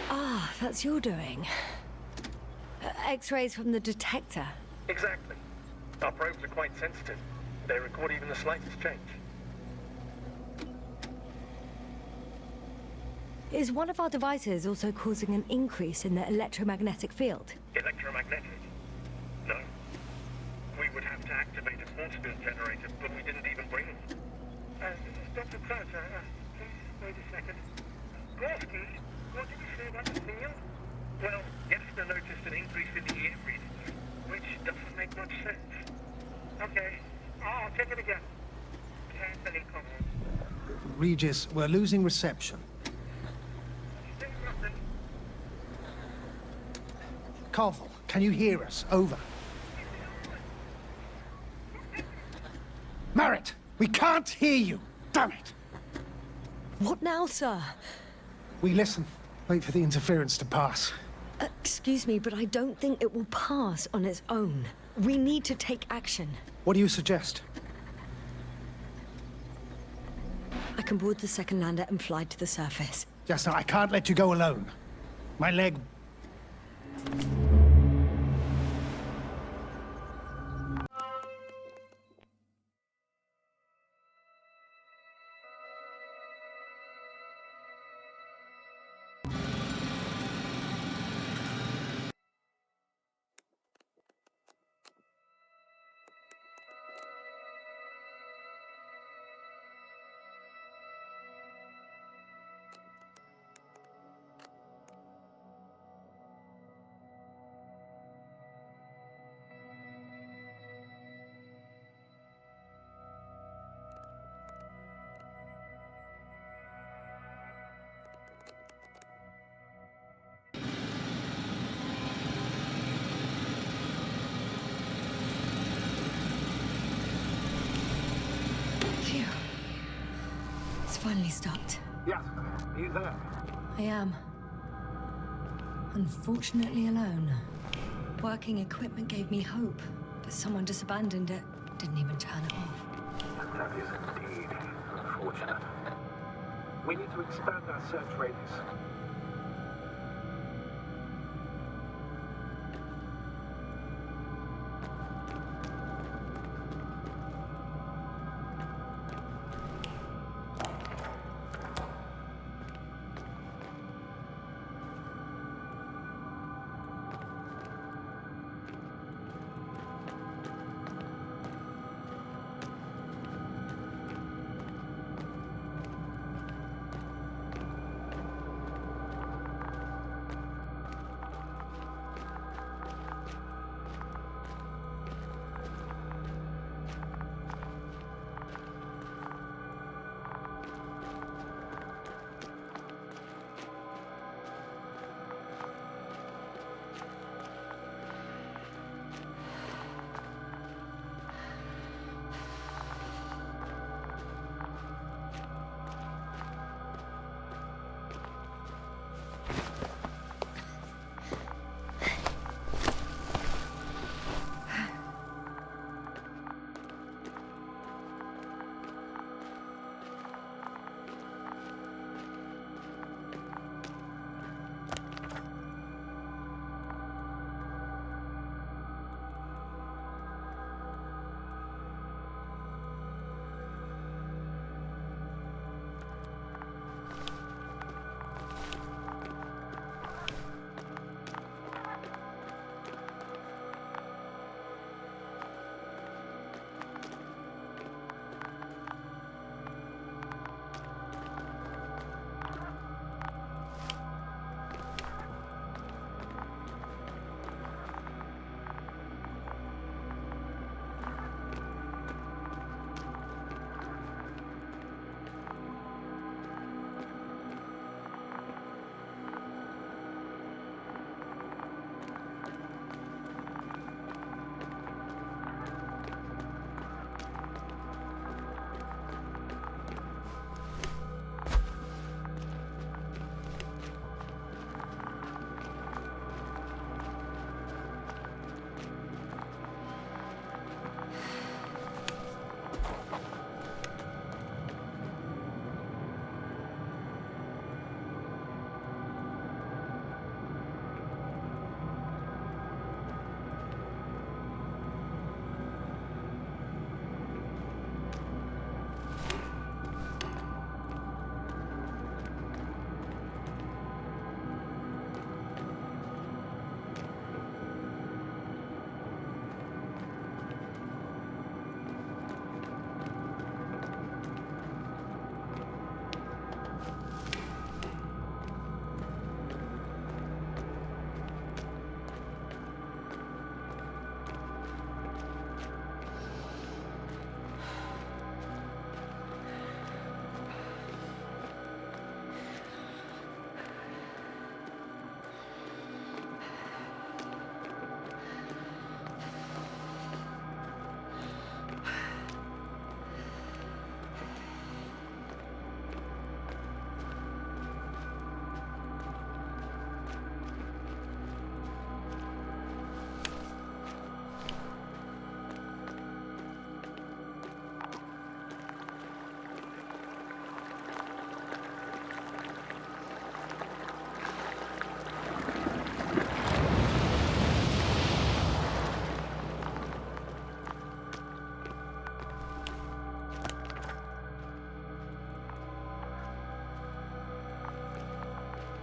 Ah, that's your doing. X-rays from the detector. Exactly. Our probes are quite sensitive. They record even the slightest change. Is one of our devices also causing an increase in the electromagnetic field? Electromagnetic? No. We would have to activate a force field generator, but we didn't even bring them. Dr. Croucher, please wait a second. Gorski, what did you say about the field? Well, Gessner noticed an increase in the EM readings, which doesn't make much sense. Okay, I'll check it again. Carefully, Connor. Regis, we're losing reception. Still nothing. Carvel, can you hear us? Over. Merritt, we can't hear you. Damn it. What now, sir? We listen. Wait for the interference to pass. Excuse me, but I don't think it will pass on its own. We need to take action. What do you suggest? I can board the second lander and fly to the surface. Just now, I can't let you go alone. My leg... Phew. It's finally stopped. Yes, are you there? I am. Unfortunately alone. Working equipment gave me hope, but someone just abandoned it. Didn't even turn it off. That is indeed unfortunate. We need to expand our search radius.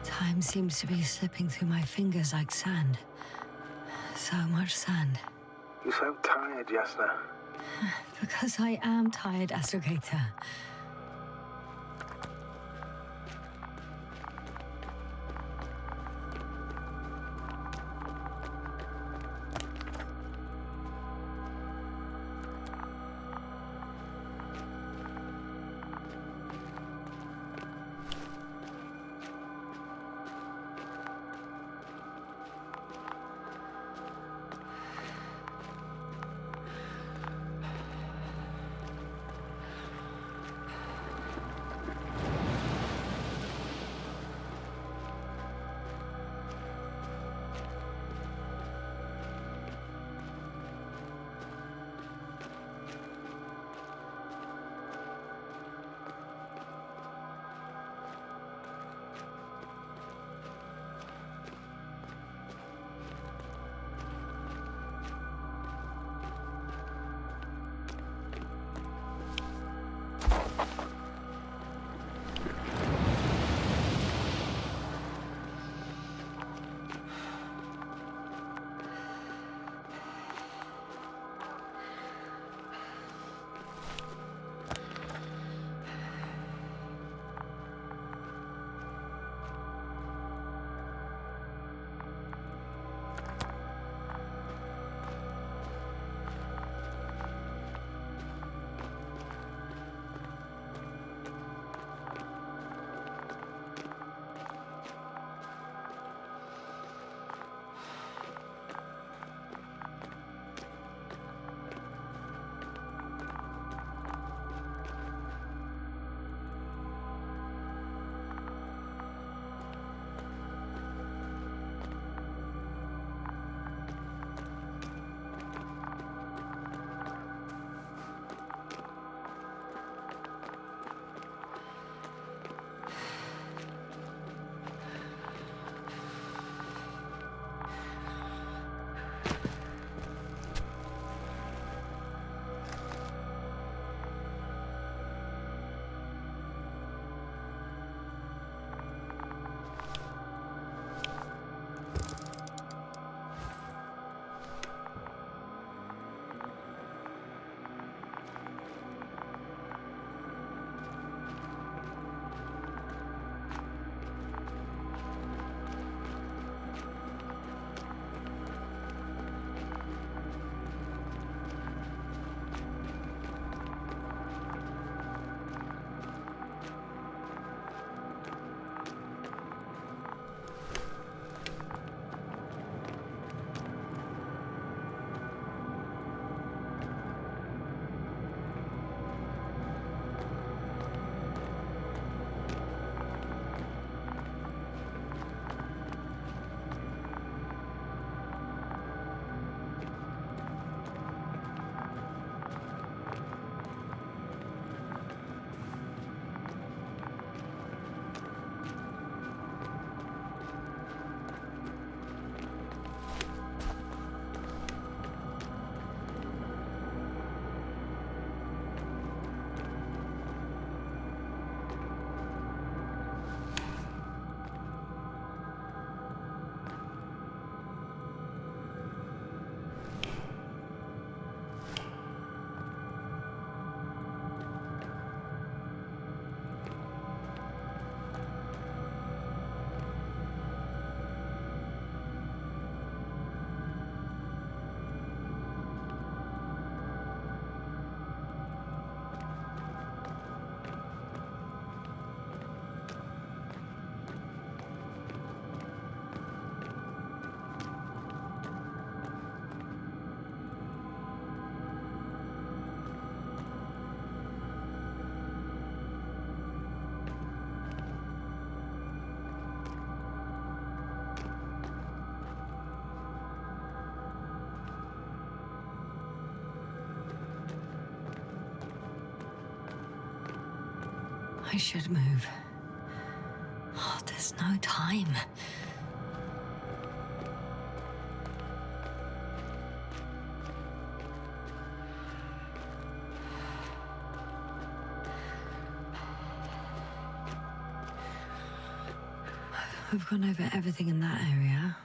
Time seems to be slipping through my fingers like sand. So much sand. You sound tired, Yasna. Because I am tired, Astrogator. I should move. Oh, there's no time. We've gone over everything in that area.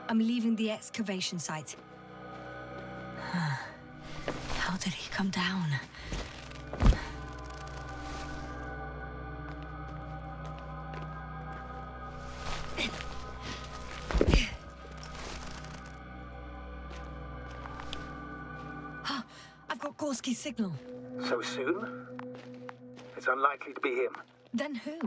I'm leaving the excavation site. How did he come down? I've got Gorski's signal. So soon? It's unlikely to be him. Then who?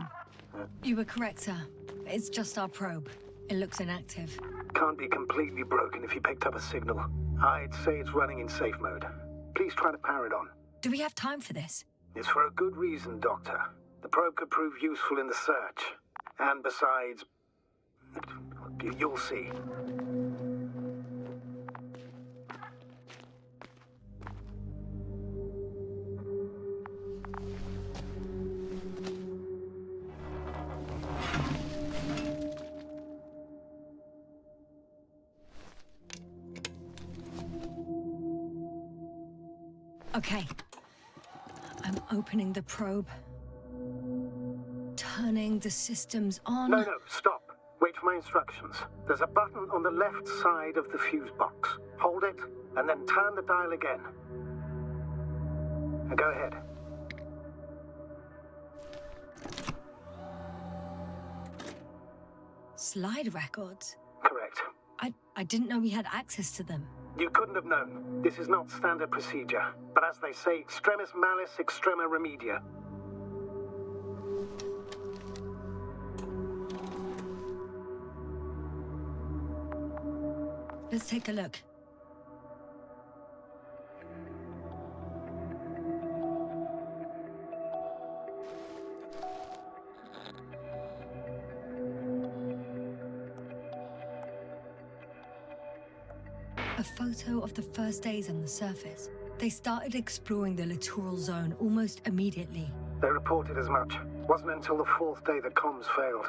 You were correct, sir. It's just our probe. It looks inactive. Can't be completely broken if you picked up a signal. I'd say it's running in safe mode. Please try to power it on. Do we have time for this? It's for a good reason, Doctor. The probe could prove useful in the search. And besides, you'll see. Okay. I'm opening the probe. Turning the systems on. No, stop. Wait for my instructions. There's a button on the left side of the fuse box. Hold it, and then turn the dial again. Now go ahead. Slide records? Correct. I didn't know we had access to them. You couldn't have known. This is not standard procedure. But as they say, extremis malis, extrema remedia. Let's take a look. A photo of the first days on the surface. They started exploring the littoral zone almost immediately. They reported as much. Wasn't until the fourth day that comms failed.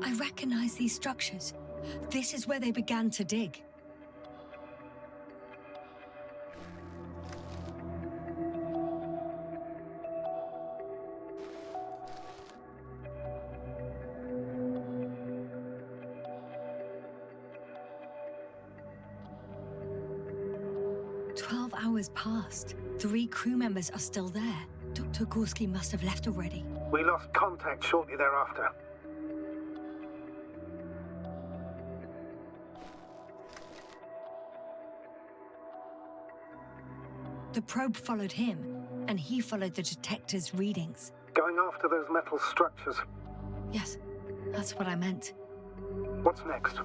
I recognize these structures. This is where they began to dig. Hours passed. 3 crew members are still there. Dr. Gorski must have left already. We lost contact shortly thereafter. The probe followed him, and he followed the detector's readings. Going after those metal structures. Yes, that's what I meant. What's next?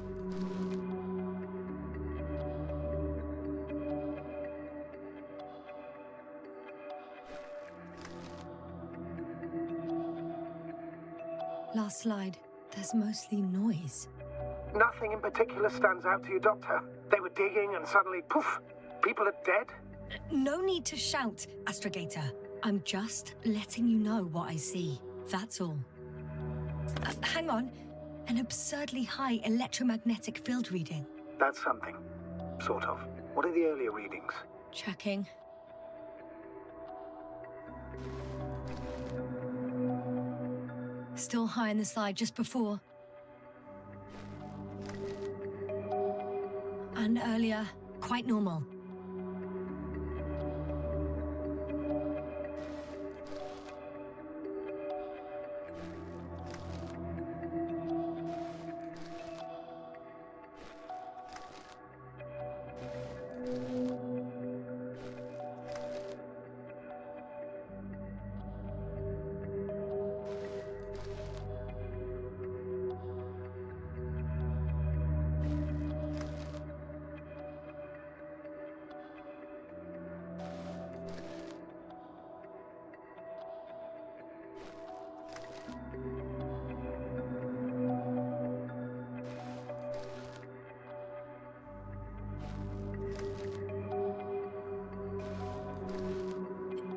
last slide, there's mostly noise. Nothing in particular stands out to you, Doctor? They were digging and suddenly, poof, people are dead? No need to shout, Astrogator. I'm just letting you know what I see. That's all. Hang on. An absurdly high electromagnetic field reading. That's something. Sort of. What are the earlier readings? Checking. Still high in the slide just before. And earlier, quite normal.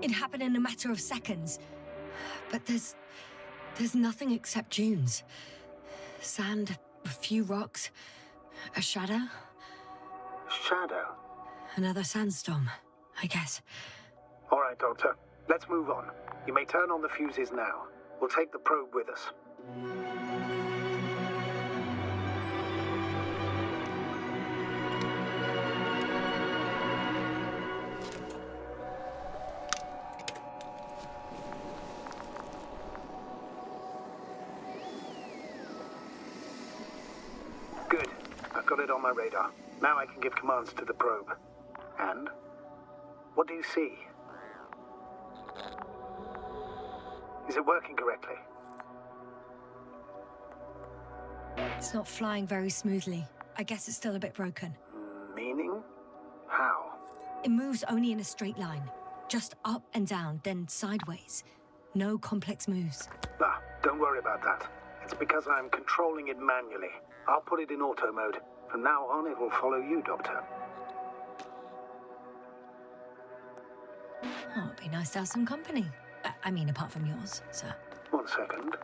It happened in a matter of seconds. But there's nothing except dunes. Sand, a few rocks, a shadow. Shadow? Another sandstorm, I guess. All right, Doctor. Let's move on. You may turn on the fuses now. We'll take the probe with us. Good. I've got it on my radar. Now I can give commands to the probe. And? What do you see? Is it working correctly? It's not flying very smoothly. I guess it's still a bit broken. Meaning? How? It moves only in a straight line. Just up and down, then sideways. No complex moves. Ah, don't worry about that. It's because I'm controlling it manually. I'll put it in auto mode. From now on, it will follow you, Doctor. Oh, it'd be nice to have some company. I mean, apart from yours, sir. 1 second.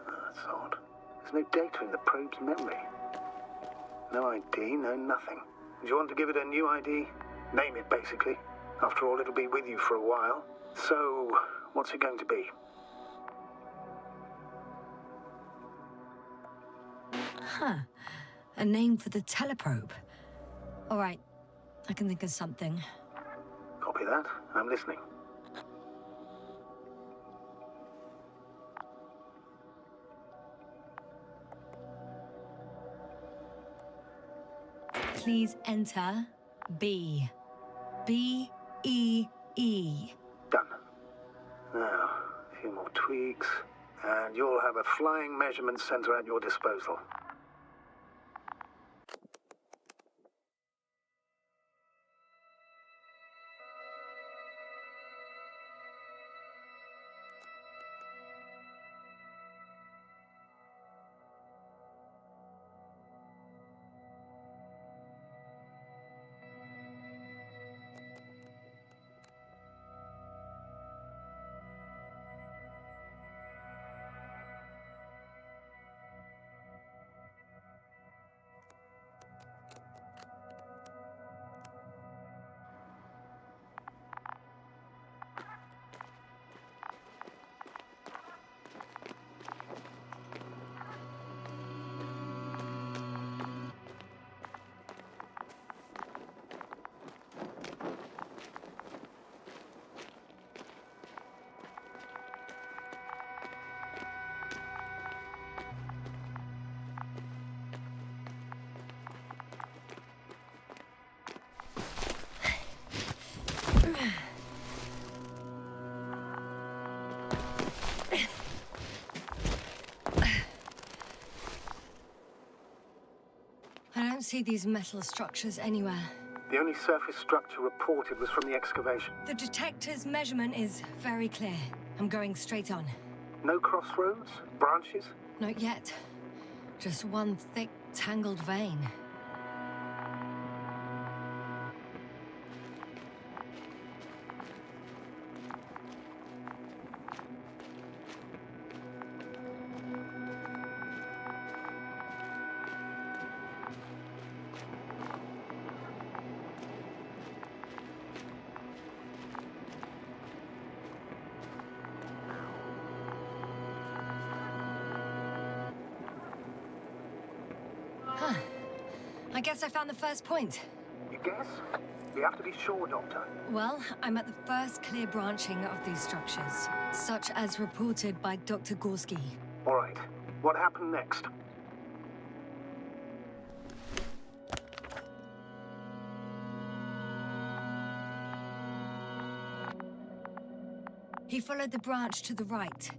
Oh, that's odd. There's no data in the probe's memory. No ID, no nothing. Do you want to give it a new ID? Name it, basically. After all, it'll be with you for a while. So, what's it going to be? Huh. A name for the teleprobe. All right. I can think of something. Copy that. I'm listening. Please enter B. B-E-E. Done. Now, a few more tweaks, and you'll have a flying measurement center at your disposal. I don't see these metal structures anywhere. The only surface structure reported was from the excavation. The detector's measurement is very clear. I'm going straight on. No crossroads? Branches? Not yet. Just one thick, tangled vein. Huh. I guess I found the first point. You guess? We have to be sure, Doctor. Well, I'm at the first clear branching of these structures, such as reported by Dr. Gorski. All right. What happened next? He followed the branch to the right.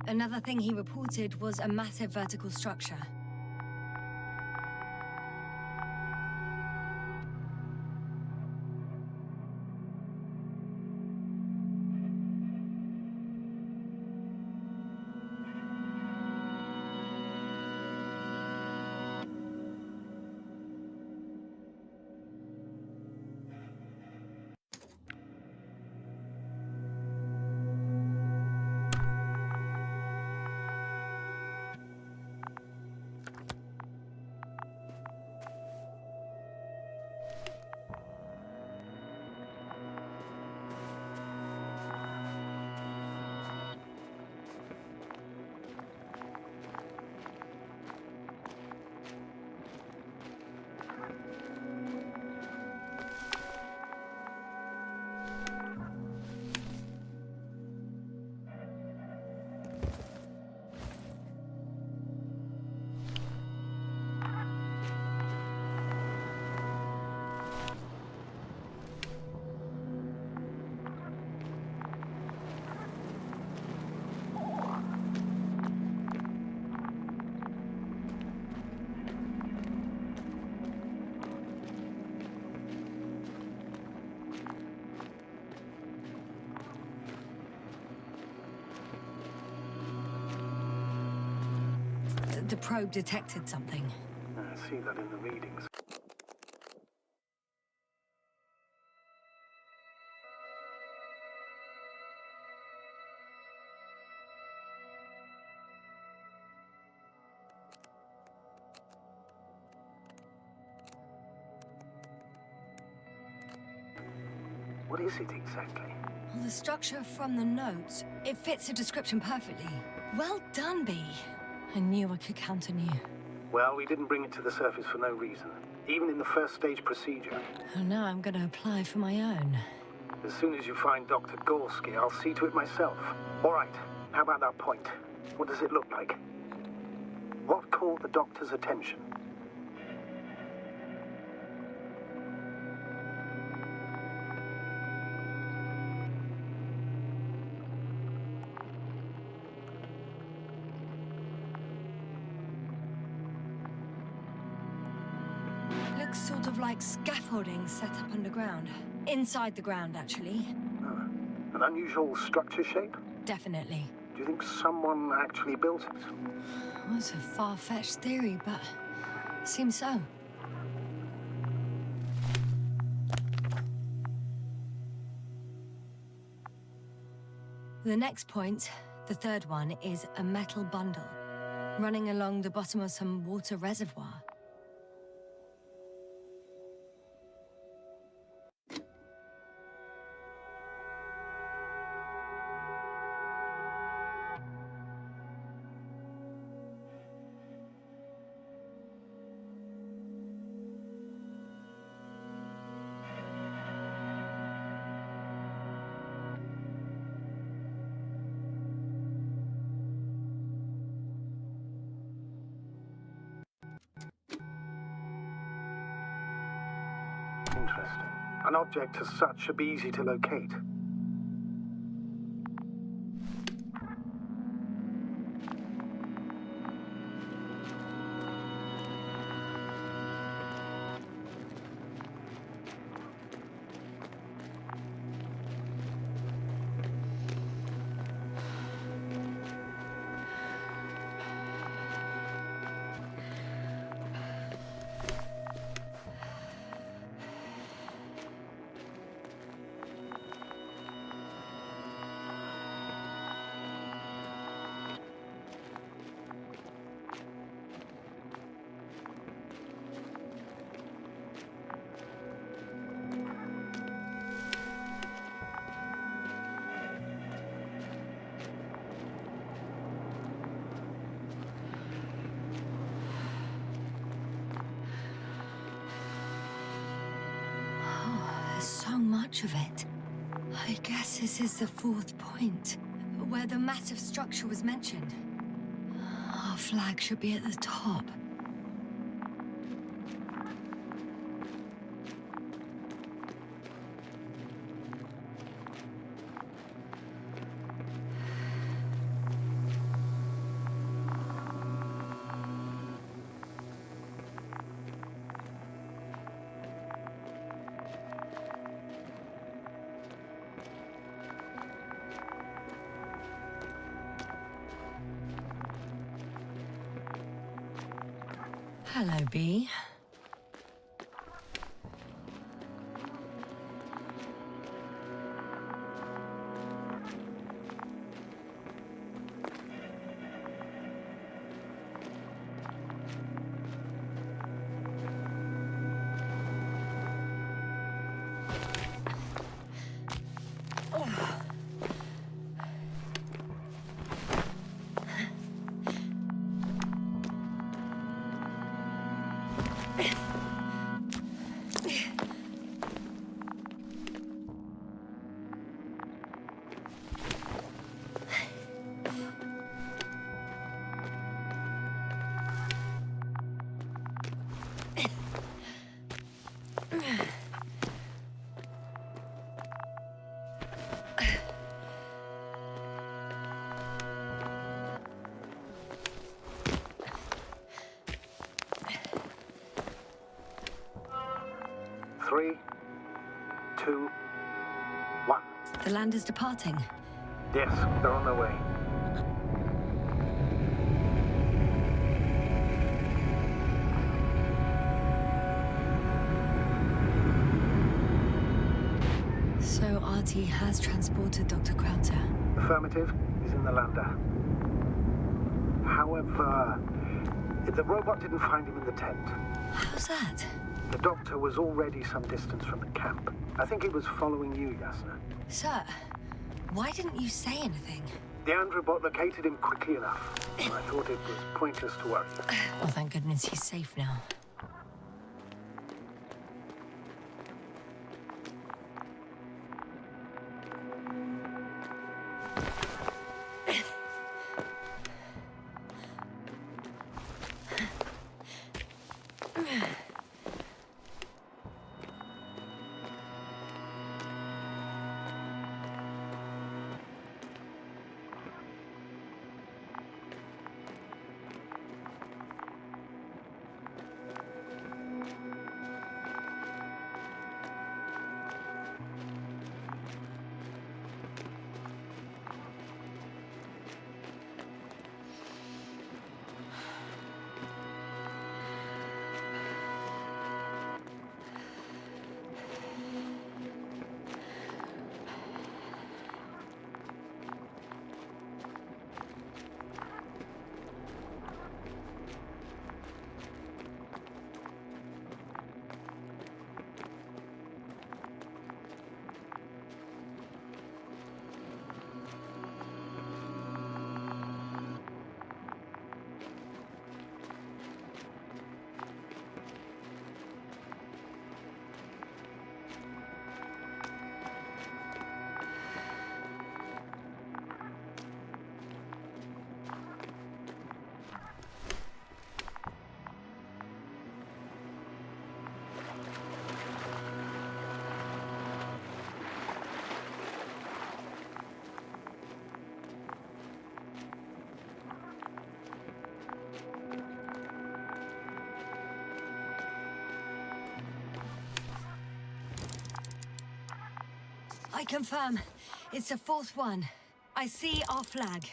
Another thing he reported was a massive vertical structure. The probe detected something. I see that in the readings. What is it exactly? Well, the structure from the notes, it fits the description perfectly. Well done, B. I knew I could count on you. Well, we didn't bring it to the surface for no reason. Even in the first stage procedure. Oh, now I'm going to apply for my own. As soon as you find Dr. Gorski, I'll see to it myself. All right, how about that point? What does it look like? What caught the doctor's attention? Looks sort of like scaffolding set up underground. Inside the ground, actually. An unusual structure shape? Definitely. Do you think someone actually built it? Well, it's a far-fetched theory, but seems so. The next point, the third one, is a metal bundle running along the bottom of some water reservoir. Interesting. An object as such should be easy to locate. much of it. I guess this is the 4th point, where the massive structure was mentioned. Our flag should be at the top. Hello, Bee. Three, two, one. The land is departing. Yes, they're on their way. So RT has transported Dr. Krauter. Affirmative. He's in the lander. However, the robot didn't find him in the tent. How's that? The doctor was already some distance from the camp. I think he was following you, Yasna. Sir, why didn't you say anything? The Androbot located him quickly enough. I thought it was pointless to worry. Well, thank goodness he's safe now. I confirm. It's the 4th one. I see our flag.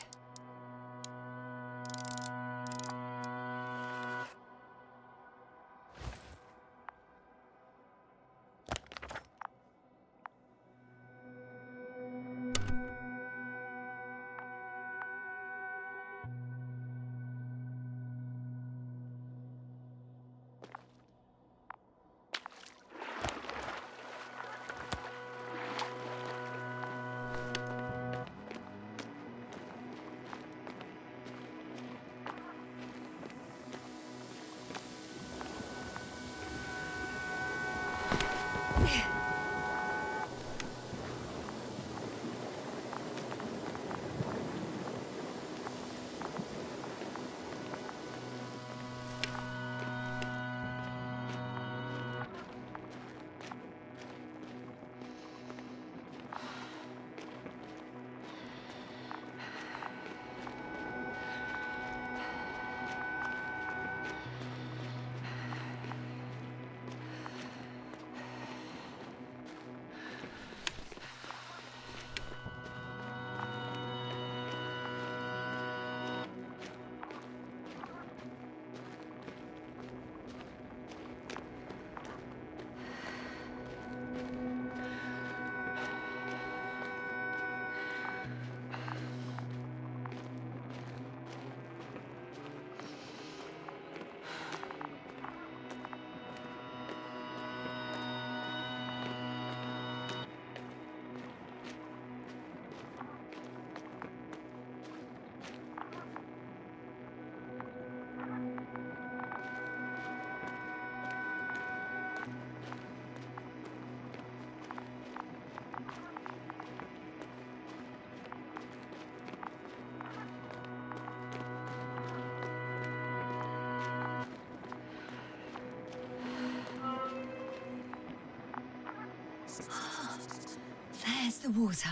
the water.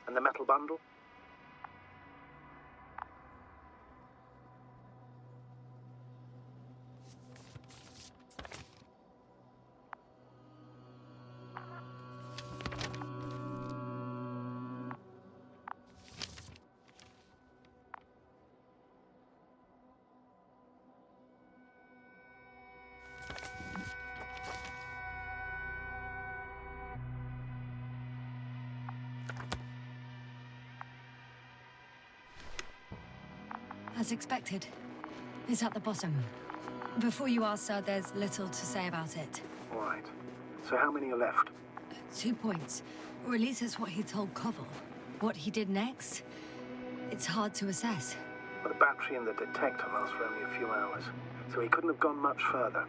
And the metal bundle? As expected. It's at the bottom. Before you ask, sir, there's little to say about it. All right. So how many are left? 2 points. Or at least that's what he told Koval. What he did next? It's hard to assess. Well, the battery and the detector last for only a few hours, so he couldn't have gone much further.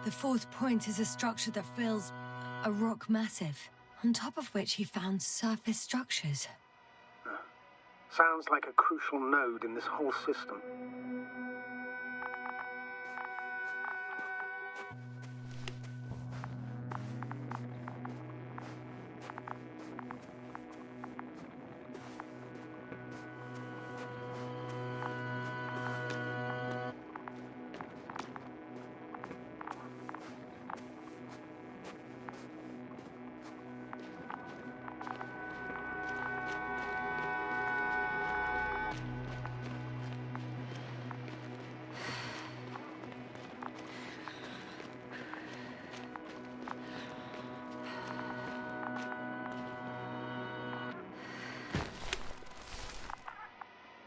The 4th point is a structure that fills a rock massive, on top of which he found surface structures. Sounds like a crucial node in this whole system.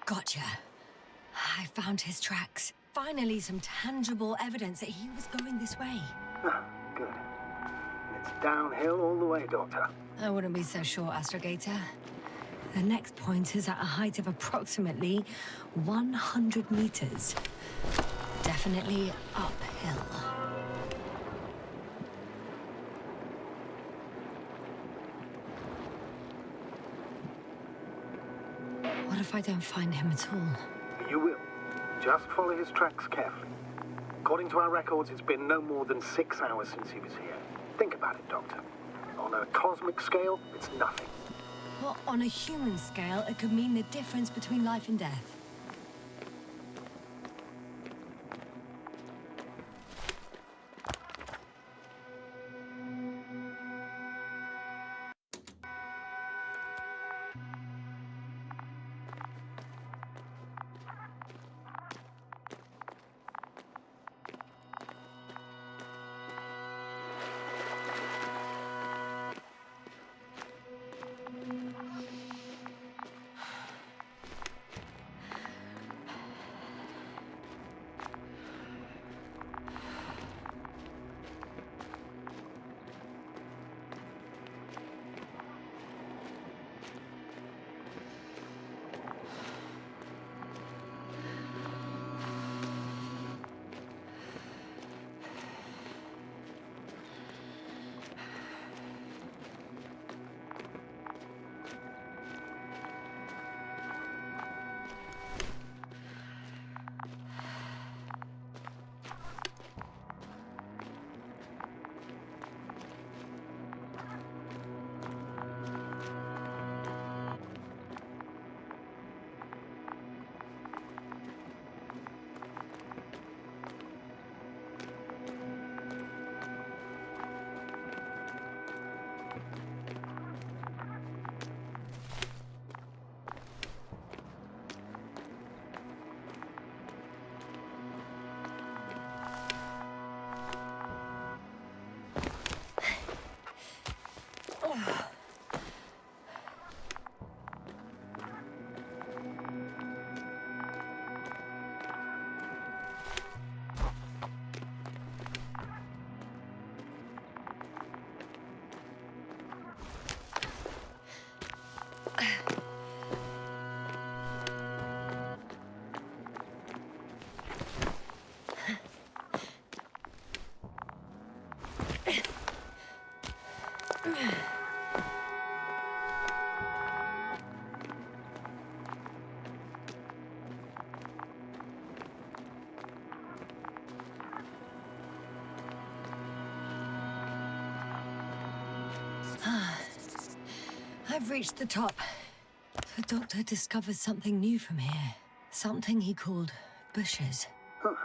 Gotcha. I found his tracks. Finally, some tangible evidence that he was going this way. Good. And it's downhill all the way, Doctor. I wouldn't be so sure, Astrogator. The next point is at a height of approximately 100 meters. Definitely uphill. What if I don't find him at all? You will. Just follow his tracks carefully. According to our records, it's been no more than 6 hours since he was here. Think about it, Doctor. On a cosmic scale, it's nothing. Well, on a human scale, it could mean the difference between life and death. I've reached the top. The doctor discovered something new from here. Something he called bushes. Huh.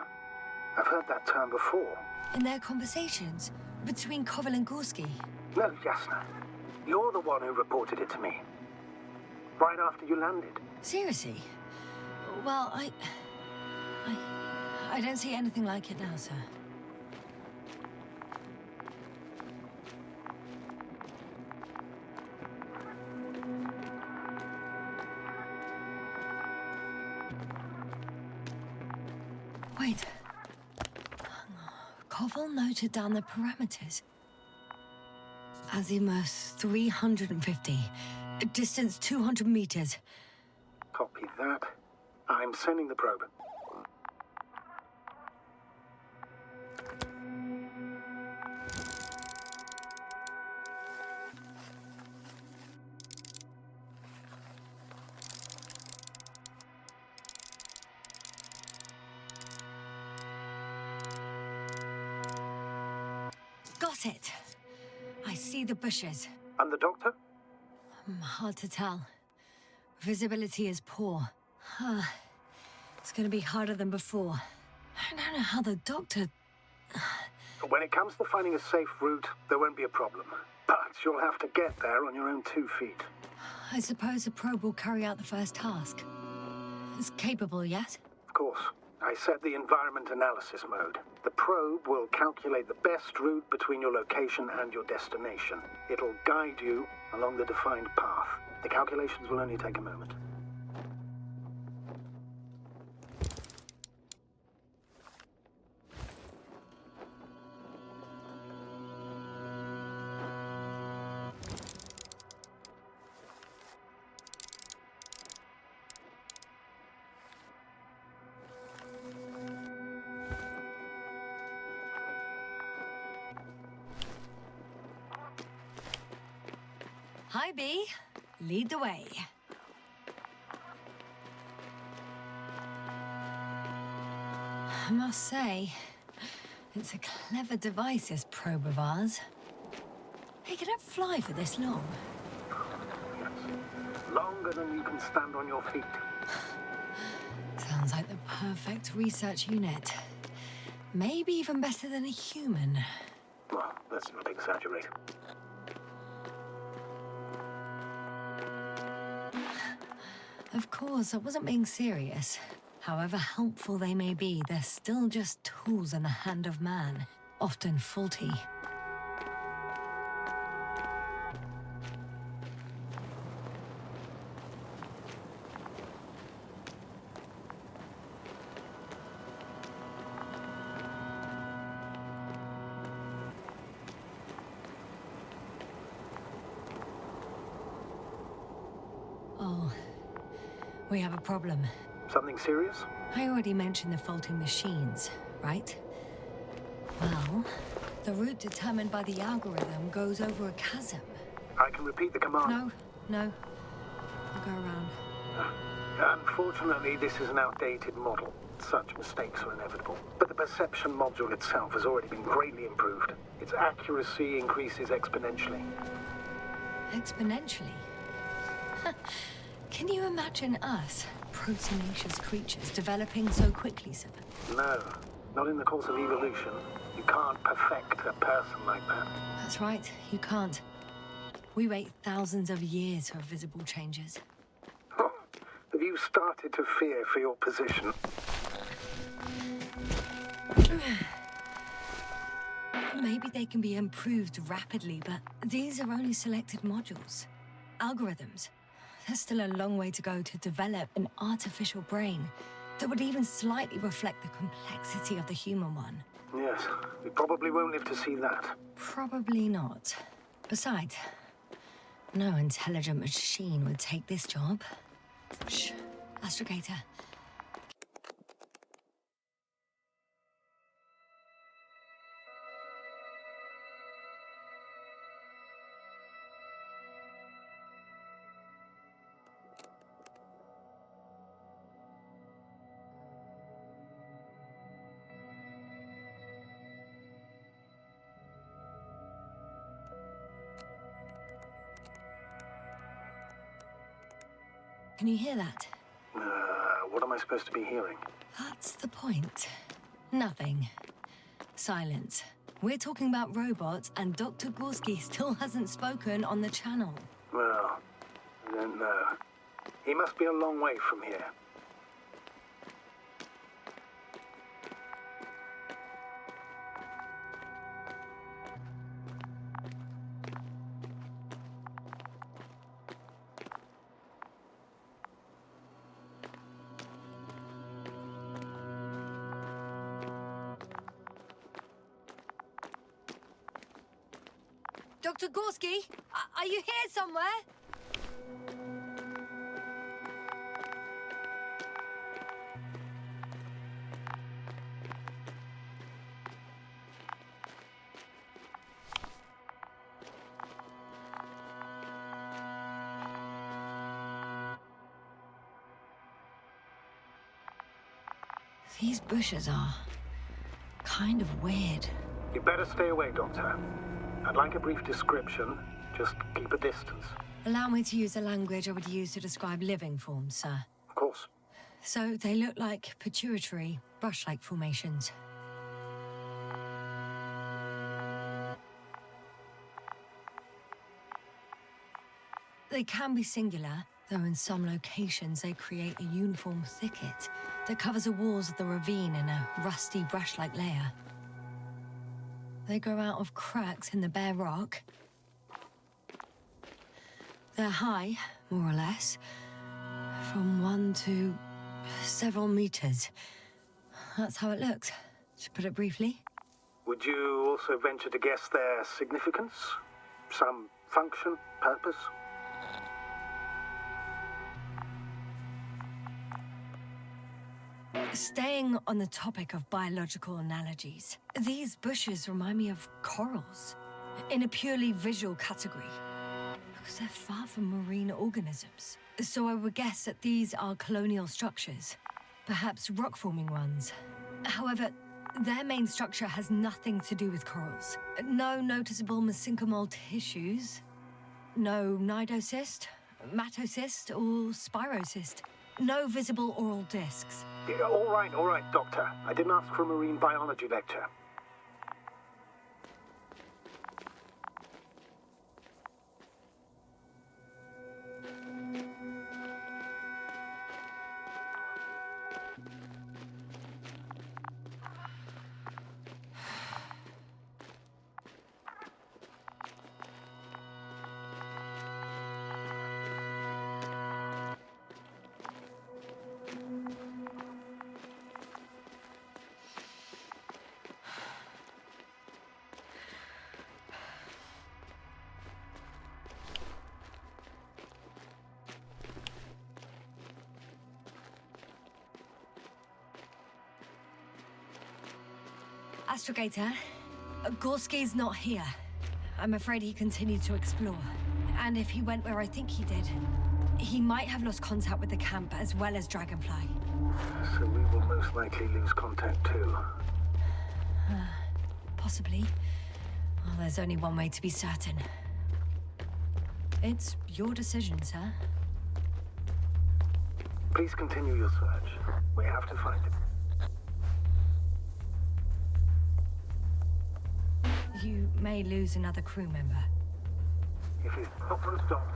I've heard that term before. In their conversations between Koval and Gorski. No, Jasna. You're the one who reported it to me. Right after you landed. Seriously? Well, I don't see anything like it now, sir. Wait. Koval noted down the parameters. Azimuth 350. Distance 200 meters. Copy that. I'm sending the probe. Got it. I see the bushes. And the doctor? Hard to tell. Visibility is poor. It's gonna be harder than before. I don't know how the doctor... When it comes to finding a safe route, there won't be a problem. But you'll have to get there on your own 2 feet. I suppose the probe will carry out the first task. It's capable yet? Of course. I set the environment analysis mode. The probe will calculate the best route between your location and your destination. It'll guide you along the defined path. The calculations will only take a moment. Hi, B. Lead the way. I must say, it's a clever device, this probe of ours. Hey, can it fly for this long? Yes. Longer than you can stand on your feet. Sounds like the perfect research unit. Maybe even better than a human. Well, let's not exaggerate. Of course, I wasn't being serious. However helpful they may be, they're still just tools in the hand of man, often faulty. Oh. We have a problem. Something serious? I already mentioned the faulty machines, right? Well, the route determined by the algorithm goes over a chasm. I can repeat the command. No. I'll go around. Unfortunately, this is an outdated model. Such mistakes are inevitable. But the perception module itself has already been greatly improved. Its accuracy increases exponentially. Exponentially? Can you imagine us, proteinaceous creatures, developing so quickly, sir? No, not in the course of evolution. You can't perfect a person like that. That's right, you can't. We wait thousands of years for visible changes. Oh, have you started to fear for your position? Maybe they can be improved rapidly, but these are only selected modules. Algorithms. There's still a long way to go to develop an artificial brain that would even slightly reflect the complexity of the human one. Yes, we probably won't live to see that. Probably not. Besides, no intelligent machine would take this job. Shh, Astrogator. Can you hear that? What am I supposed to be hearing? That's the point. Nothing. Silence. We're talking about robots, and Dr. Gorski still hasn't spoken on the channel. Well, I don't know. He must be a long way from here. Dr. Gorski, are you here somewhere? These bushes are kind of weird. You better stay away, Doctor. I'd like a brief description. Just keep a distance. Allow me to use the language I would use to describe living forms, sir. Of course. So they look like pituitary, brush-like formations. They can be singular, though in some locations they create a uniform thicket that covers the walls of the ravine in a rusty brush-like layer. They grow out of cracks in the bare rock. They're high, more or less, from 1 to several meters. That's how it looks, to put it briefly. Would you also venture to guess their significance? Some function, purpose? Staying on the topic of biological analogies, these bushes remind me of corals, in a purely visual category, because they're far from marine organisms. So I would guess that these are colonial structures, perhaps rock-forming ones. However, their main structure has nothing to do with corals. No noticeable mesenchymal tissues, no nidocyst, matocyst, or spirocyst. No visible oral discs. Yeah, all right, Doctor. I didn't ask for a marine biology lecture. Astrogator, Gorski's not here. I'm afraid he continued to explore. And if he went where I think he did, he might have lost contact with the camp as well as Dragonfly. So we will most likely lose contact too. Possibly. Well, there's only one way to be certain. It's your decision, sir. Please continue your search. We have to find him. You may lose another crew member. If his problem stops,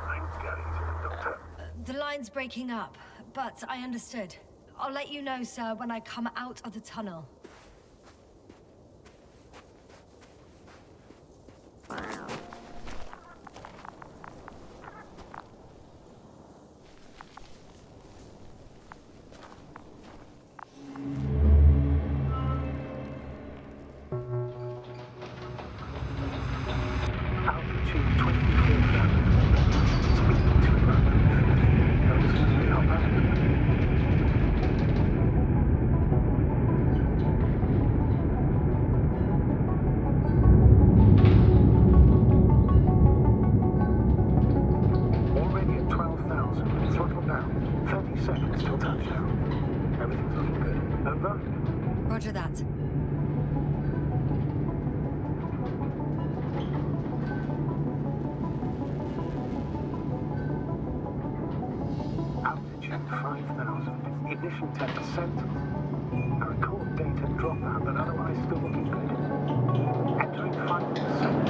I'm going to the Doctor. The line's breaking up, but I understood. I'll let you know, sir, when I come out of the tunnel. Altitude 24,000. Speed 200. Going smoothly, Hopper. Already at 12,000. Throttle down. 30 seconds till touchdown. Everything's looking good. Over? Roger that. Object 5000. Ignition 10%. A record data dropout, but otherwise still looking good. Entering final descent.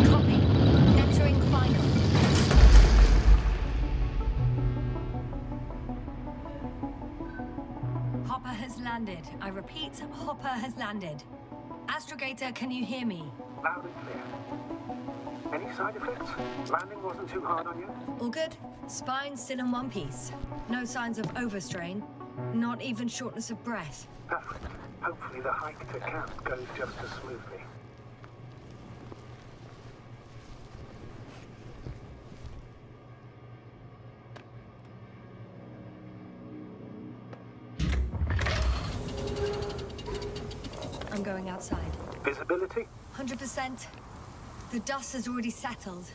Copy. Entering final. Hopper has landed. I repeat, Hopper has landed. Astrogator, can you hear me? Loud and clear. Any side effects? Landing wasn't too hard on you? All good. Spine still in one piece. No signs of overstrain. Not even shortness of breath. Perfect. Hopefully the hike to camp goes just as smoothly. I'm going outside. Visibility? 100%. The dust has already settled.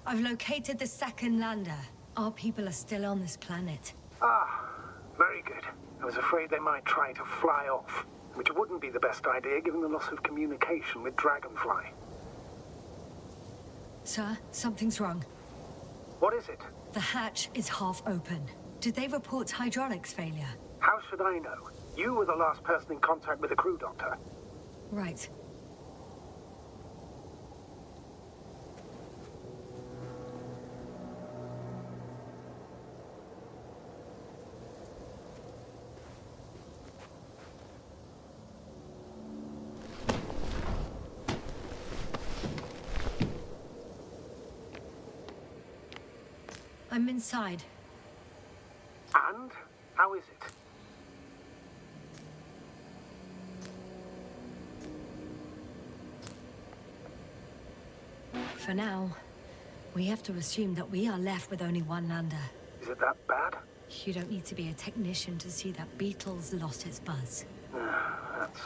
I've located the second lander. Our people are still on this planet. Ah, very good. I was afraid they might try to fly off, which wouldn't be the best idea given the loss of communication with Dragonfly. Sir, something's wrong. What is it? The hatch is half open. Did they report hydraulics failure? How should I know? You were the last person in contact with the crew doctor. Right. I'm inside. And? How is it? For now, we have to assume that we are left with only one lander. Is it that bad? You don't need to be a technician to see that Beetle's lost its buzz. That's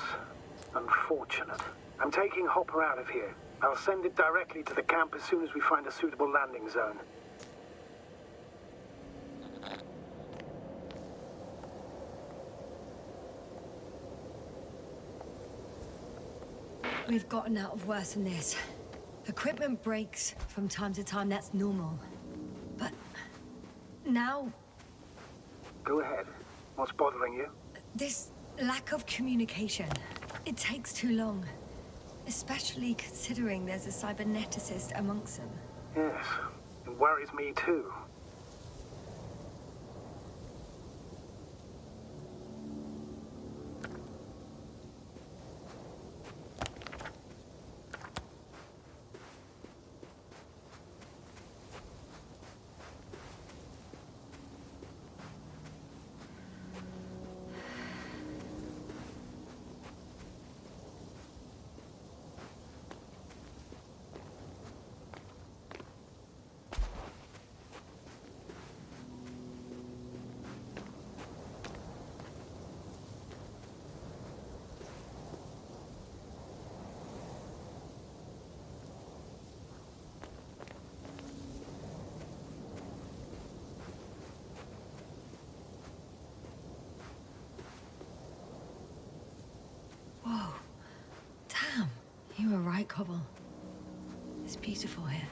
unfortunate. I'm taking Hopper out of here. I'll send it directly to the camp as soon as we find a suitable landing zone. We've gotten out of worse than this. Equipment breaks from time to time, that's normal. But now, Go ahead. What's bothering you? this lack of communication, it takes too long. Especially considering there's a cyberneticist amongst them. Yes, it worries me too. Whoa. Damn. You were right, Cobble. It's beautiful here.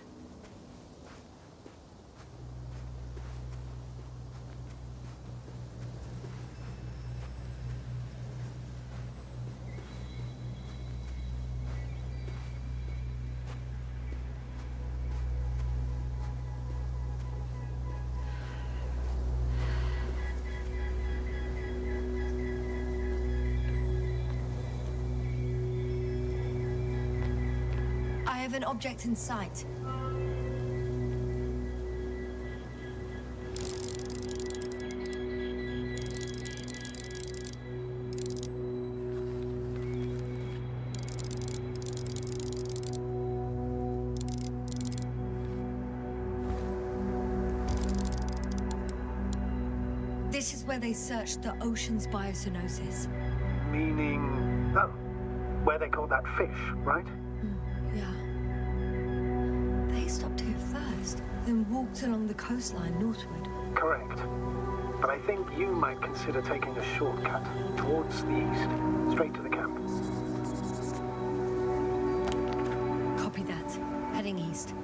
I have an object in sight. This is where they searched the ocean's biocenosis. Meaning... Oh, where they caught that fish, right? Yeah. They stopped here first, then walked along the coastline northward. Correct. But I think you might consider taking a shortcut towards the east, straight to the camp. Copy that. Heading east.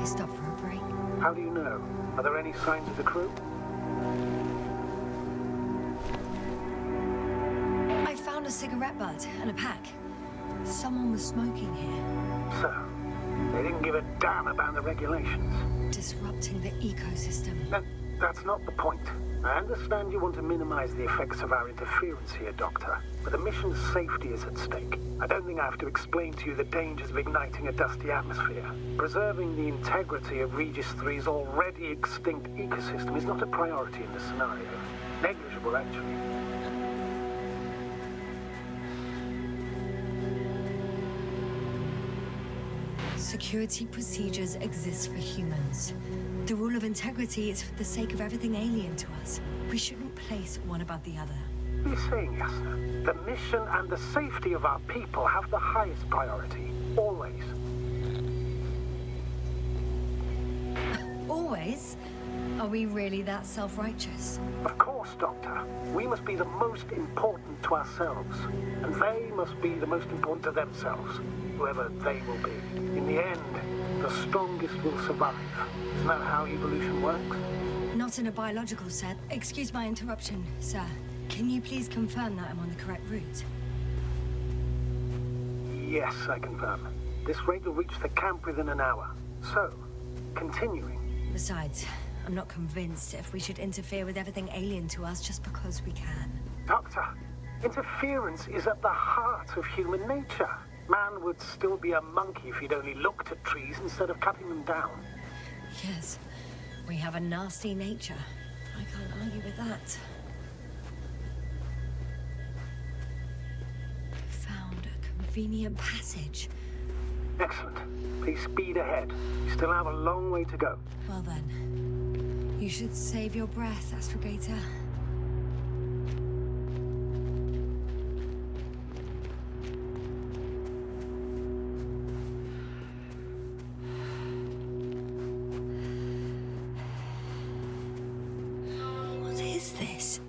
Stop for a break. How do you know? Are there any signs of the crew? I found a cigarette butt and a pack. Someone was smoking here. So, they didn't give a damn about the regulations. Disrupting the ecosystem. That's not the point. I understand you want to minimize the effects of our interference here, Doctor, but the mission's safety is at stake. I don't think I have to explain to you the dangers of igniting a dusty atmosphere. Preserving the integrity of Regis 3's already extinct ecosystem is not a priority in this scenario. Negligible, actually. Security procedures exist for humans. The rule of integrity is for the sake of everything alien to us. We shouldn't place one above the other. What are you saying, Yasna? The mission and the safety of our people have the highest priority. Always. Always? Are we really that self-righteous? Of course, Doctor. We must be the most important to ourselves. And they must be the most important to themselves. Whoever they will be. In the end, the strongest will survive. Isn't that how evolution works? Not in a biological sense. Excuse my interruption, sir. Can you please confirm that I'm on the correct route? Yes, I confirm. This rate will reach the camp within an hour. So, continuing. Besides, I'm not convinced if we should interfere with everything alien to us just because we can. Doctor, interference is at the heart of human nature. Man would still be a monkey if he'd only looked at trees instead of cutting them down. Yes, we have a nasty nature. I can't argue with that. Found a convenient passage. Excellent. Please speed ahead. You still have a long way to go. Well then, you should save your breath, Astrogator. What is this?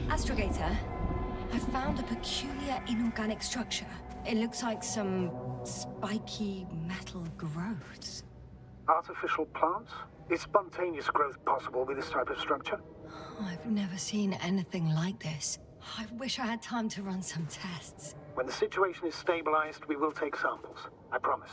Astrogator, I found a peculiar inorganic structure. It looks like some spiky metal growths. Artificial plants? Is spontaneous growth possible with this type of structure? I've never seen anything like this. I wish I had time to run some tests. When the situation is stabilized, we will take samples. I promise.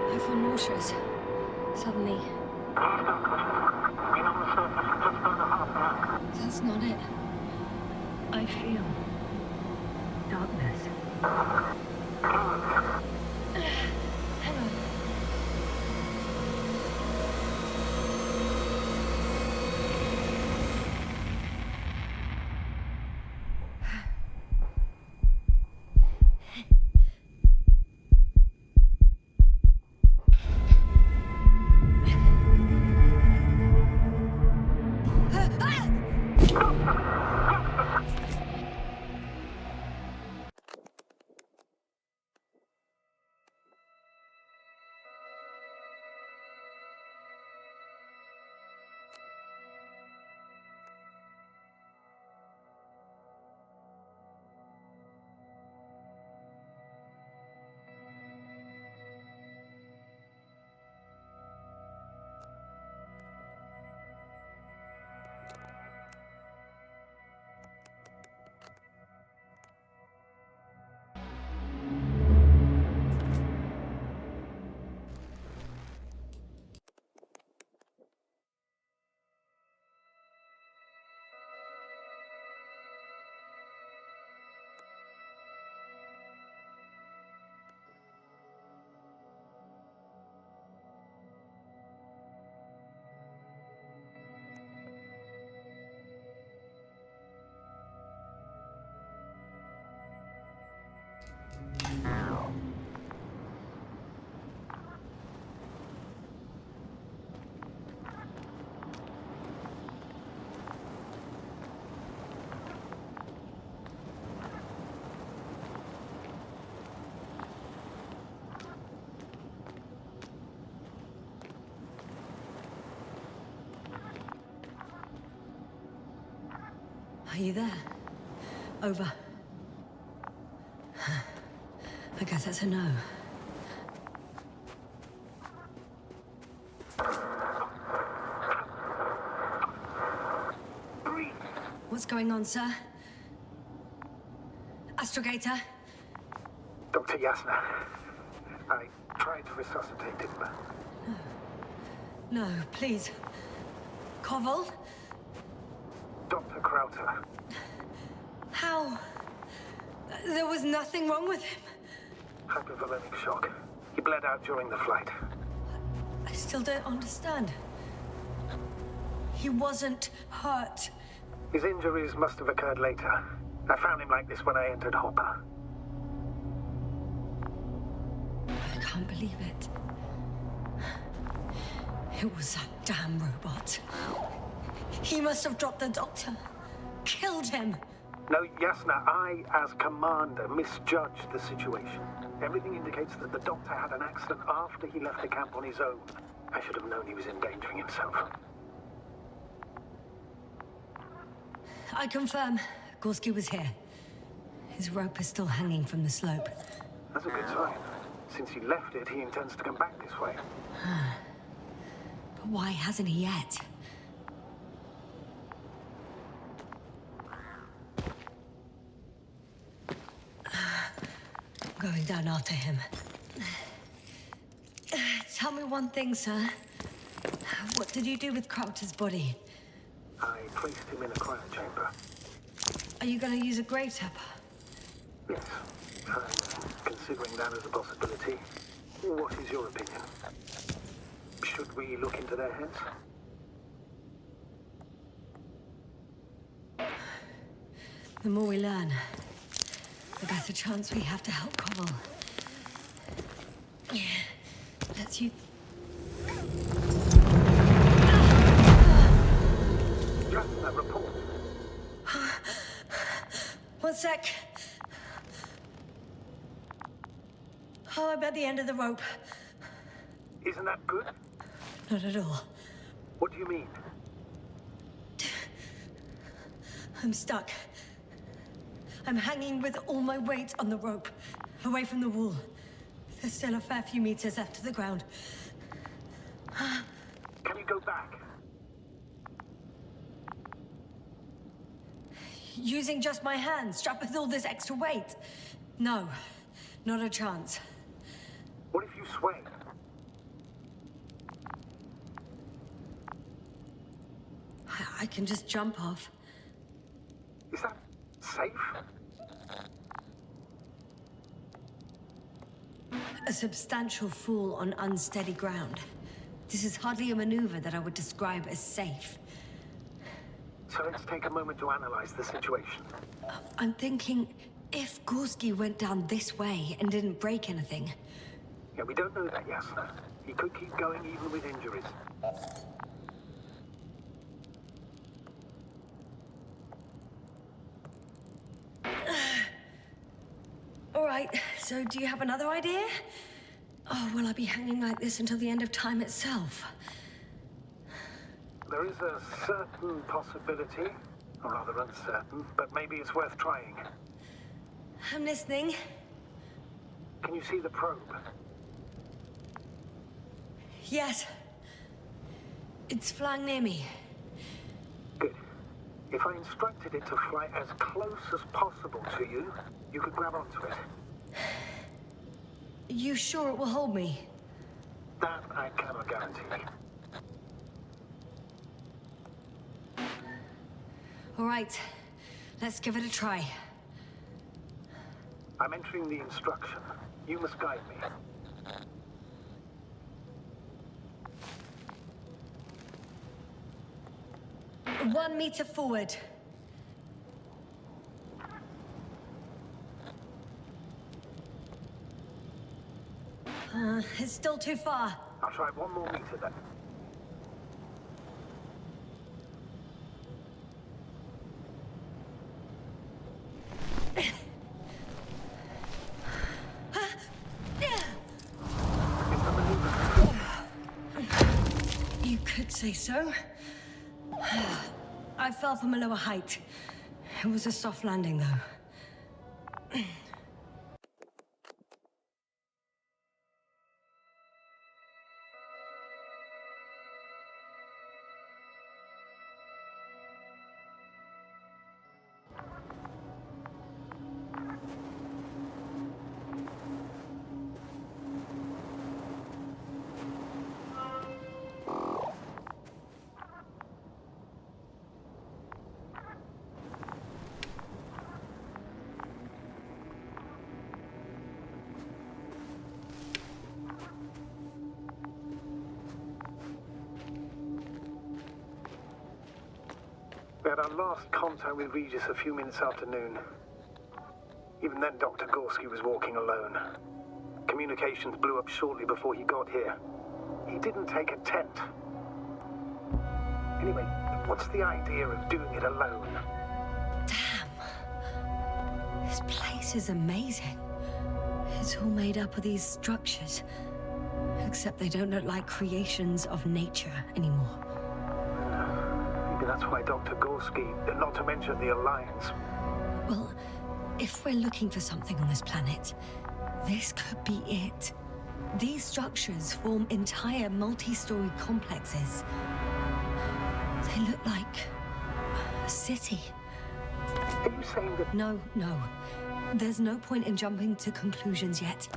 I feel nauseous. Suddenly. That's not it. I feel darkness. Hang on. Are you there? Over. I guess that's a no. What's going on, sir? Astrogator? Dr. Yasna. I tried to resuscitate him, but... No, please. Koval? Dr. Krauter. How? There was nothing wrong with him. Hypovolemic shock. He bled out during the flight. I still don't understand. He wasn't hurt. His injuries must have occurred later. I found him like this when I entered Hopper. I can't believe it. It was that damn robot. He must have dropped the doctor. Killed him. No, Yasna, I, as commander, misjudged the situation. Everything indicates that the doctor had an accident after he left the camp on his own. I should have known he was endangering himself. I confirm. Gorski was here. His rope is still hanging from the slope. That's a good sign. Since he left it, he intends to come back this way. But why hasn't he yet? Going down after him. Tell me one thing, sir. What did you do with Krauter's body? I placed him in a cryochamber. Are you going to use a grave tapper? Yes, I'm considering that as a possibility. What is your opinion? Should we look into their heads? The more we learn, the better chance we have to help Koval. Let's you... Just that report. One sec. Oh, I'm at the end of the rope. Isn't that good? Not at all. What do you mean? I'm stuck. I'm hanging with all my weight on the rope, away from the wall. There's still a fair few meters left to the ground. Can you go back? Using just my hands, strapped with all this extra weight? No, not a chance. What if you sway? I can just jump off. Is that safe? A substantial fall on unsteady ground. This is hardly a maneuver that I would describe as safe. So let's take a moment to analyze the situation. I'm thinking, if Gorski went down this way and didn't break anything... Yeah, we don't know that, Yasna. He could keep going even with injuries. Right, so do you have another idea? Oh, will I be hanging like this until the end of time itself? There is a certain possibility, or rather uncertain, but maybe it's worth trying. I'm listening. Can you see the probe? Yes. It's flying near me. Good. If I instructed it to fly as close as possible to you, you could grab onto it. You sure it will hold me? That I cannot guarantee. All right, let's give it a try. I'm entering the instruction. You must guide me. 1 meter forward. It's still too far. I'll try 1 more meter then. You could say so. I fell from a lower height. It was a soft landing, though. We had our last contact with Regis a few minutes after noon. Even then, Dr. Gorski was walking alone. Communications blew up shortly before he got here. He didn't take a tent. Anyway, what's the idea of doing it alone? Damn. This place is amazing. It's all made up of these structures. Except they don't look like creations of nature anymore. Maybe that's why Dr. Gorski, not to mention the Alliance. Well, if we're looking for something on this planet, this could be it. These structures form entire multi-story complexes. They look like a city. Are you saying that... No. There's no point in jumping to conclusions yet.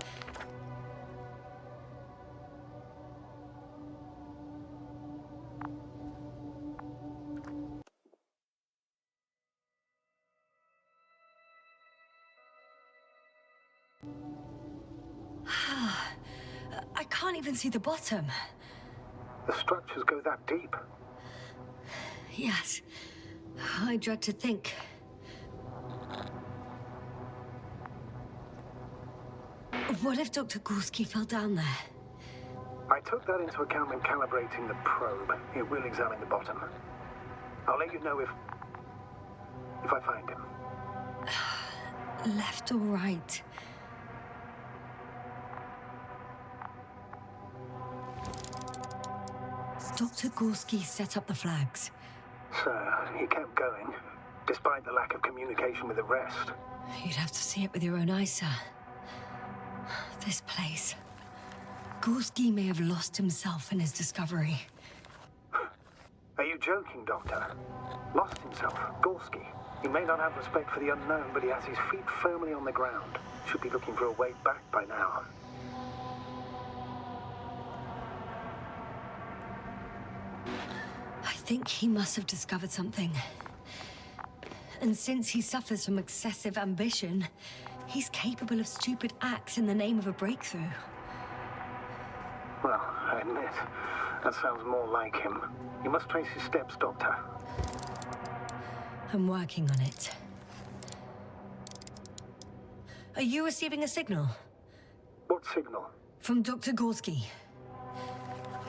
I can't even see the bottom. The structures go that deep? Yes. I dread to think. What if Dr. Gorski fell down there? I took that into account when calibrating the probe. It will examine the bottom. I'll let you know if I find him. Left or right? Dr. Gorski set up the flags. So, he kept going, despite the lack of communication with the rest. You'd have to see it with your own eyes, sir. This place. Gorski may have lost himself in his discovery. Are you joking, Doctor? Lost himself, Gorski. He may not have respect for the unknown, but he has his feet firmly on the ground. Should be looking for a way back by now. I think he must have discovered something. And since he suffers from excessive ambition, he's capable of stupid acts in the name of a breakthrough. Well, I admit, that sounds more like him. You must trace his steps, Doctor. I'm working on it. Are you receiving a signal? What signal? From Dr. Gorski.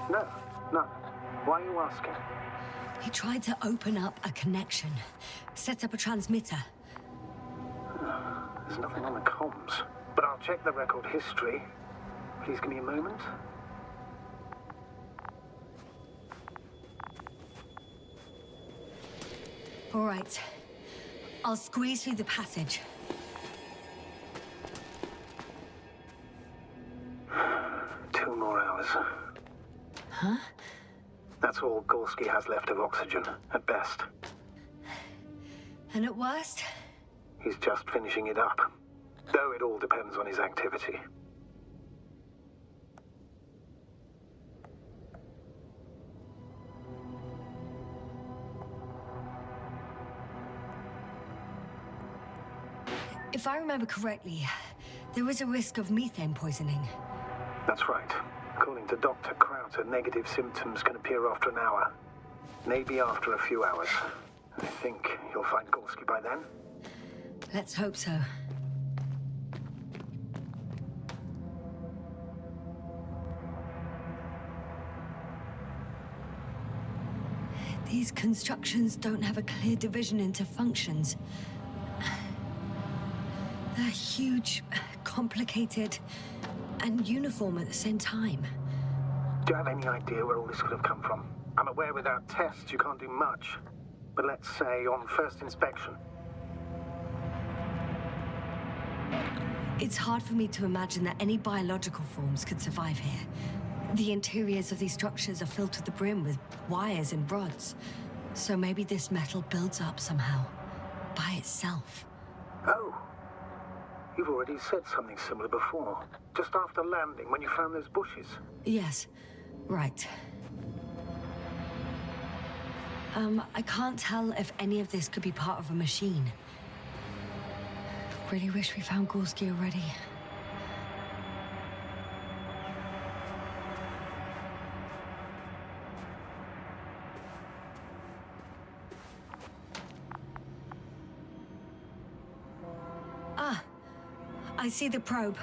No, none. Why are you asking? He tried to open up a connection, set up a transmitter. There's nothing on the comms. But I'll check the record history. Please give me a moment. All right. I'll squeeze through the passage. 2 more hours. Huh? That's all Gorski has left of oxygen, at best. And at worst? He's just finishing it up. Though it all depends on his activity. If I remember correctly, there is a risk of methane poisoning. That's right. According to Dr. Krauter, negative symptoms can appear after an hour. Maybe after a few hours. I think you'll find Gorski by then. Let's hope so. These constructions don't have a clear division into functions. They're huge, complicated, and uniform at the same time. Do you have any idea where all this could have come from? I'm aware without tests you can't do much. But let's say on first inspection. It's hard for me to imagine that any biological forms could survive here. The interiors of these structures are filled to the brim with wires and rods. So maybe this metal builds up somehow, by itself. Oh. You've already said something similar before. Just after landing, when you found those bushes. Yes, right. I can't tell if any of this could be part of a machine. Really wish we found Gorski already. Ah, I see the probe.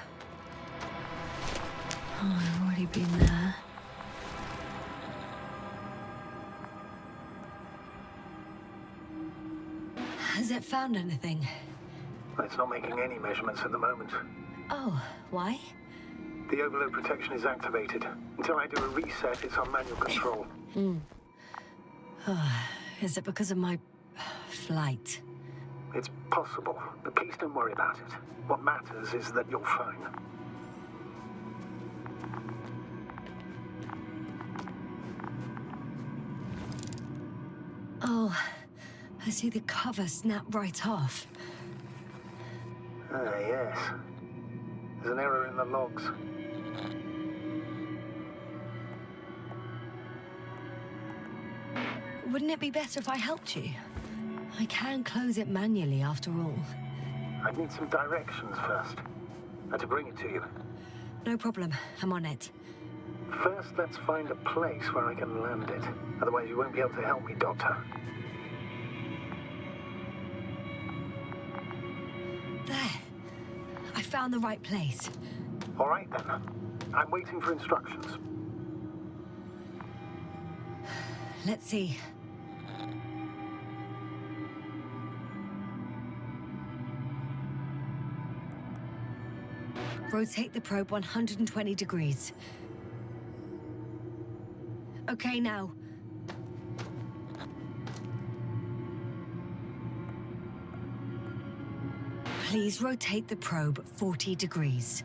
Oh, I've already been there. Has it found anything? It's not making any measurements at the moment. Oh, why? The overload protection is activated. Until I do a reset, it's on manual control. Is it because of my flight? It's possible, but please don't worry about it. What matters is that you're fine. Oh, I see the cover snap right off. Ah, yes. There's an error in the logs. Wouldn't it be better if I helped you? I can close it manually after all. I'd need some directions first. To bring it to you. No problem. I'm on it. First, let's find a place where I can land it. Otherwise, you won't be able to help me, Doctor. There. I found the right place. All right, then. I'm waiting for instructions. Let's see. Rotate the probe 120 degrees. Okay, now. Please rotate the probe 40 degrees.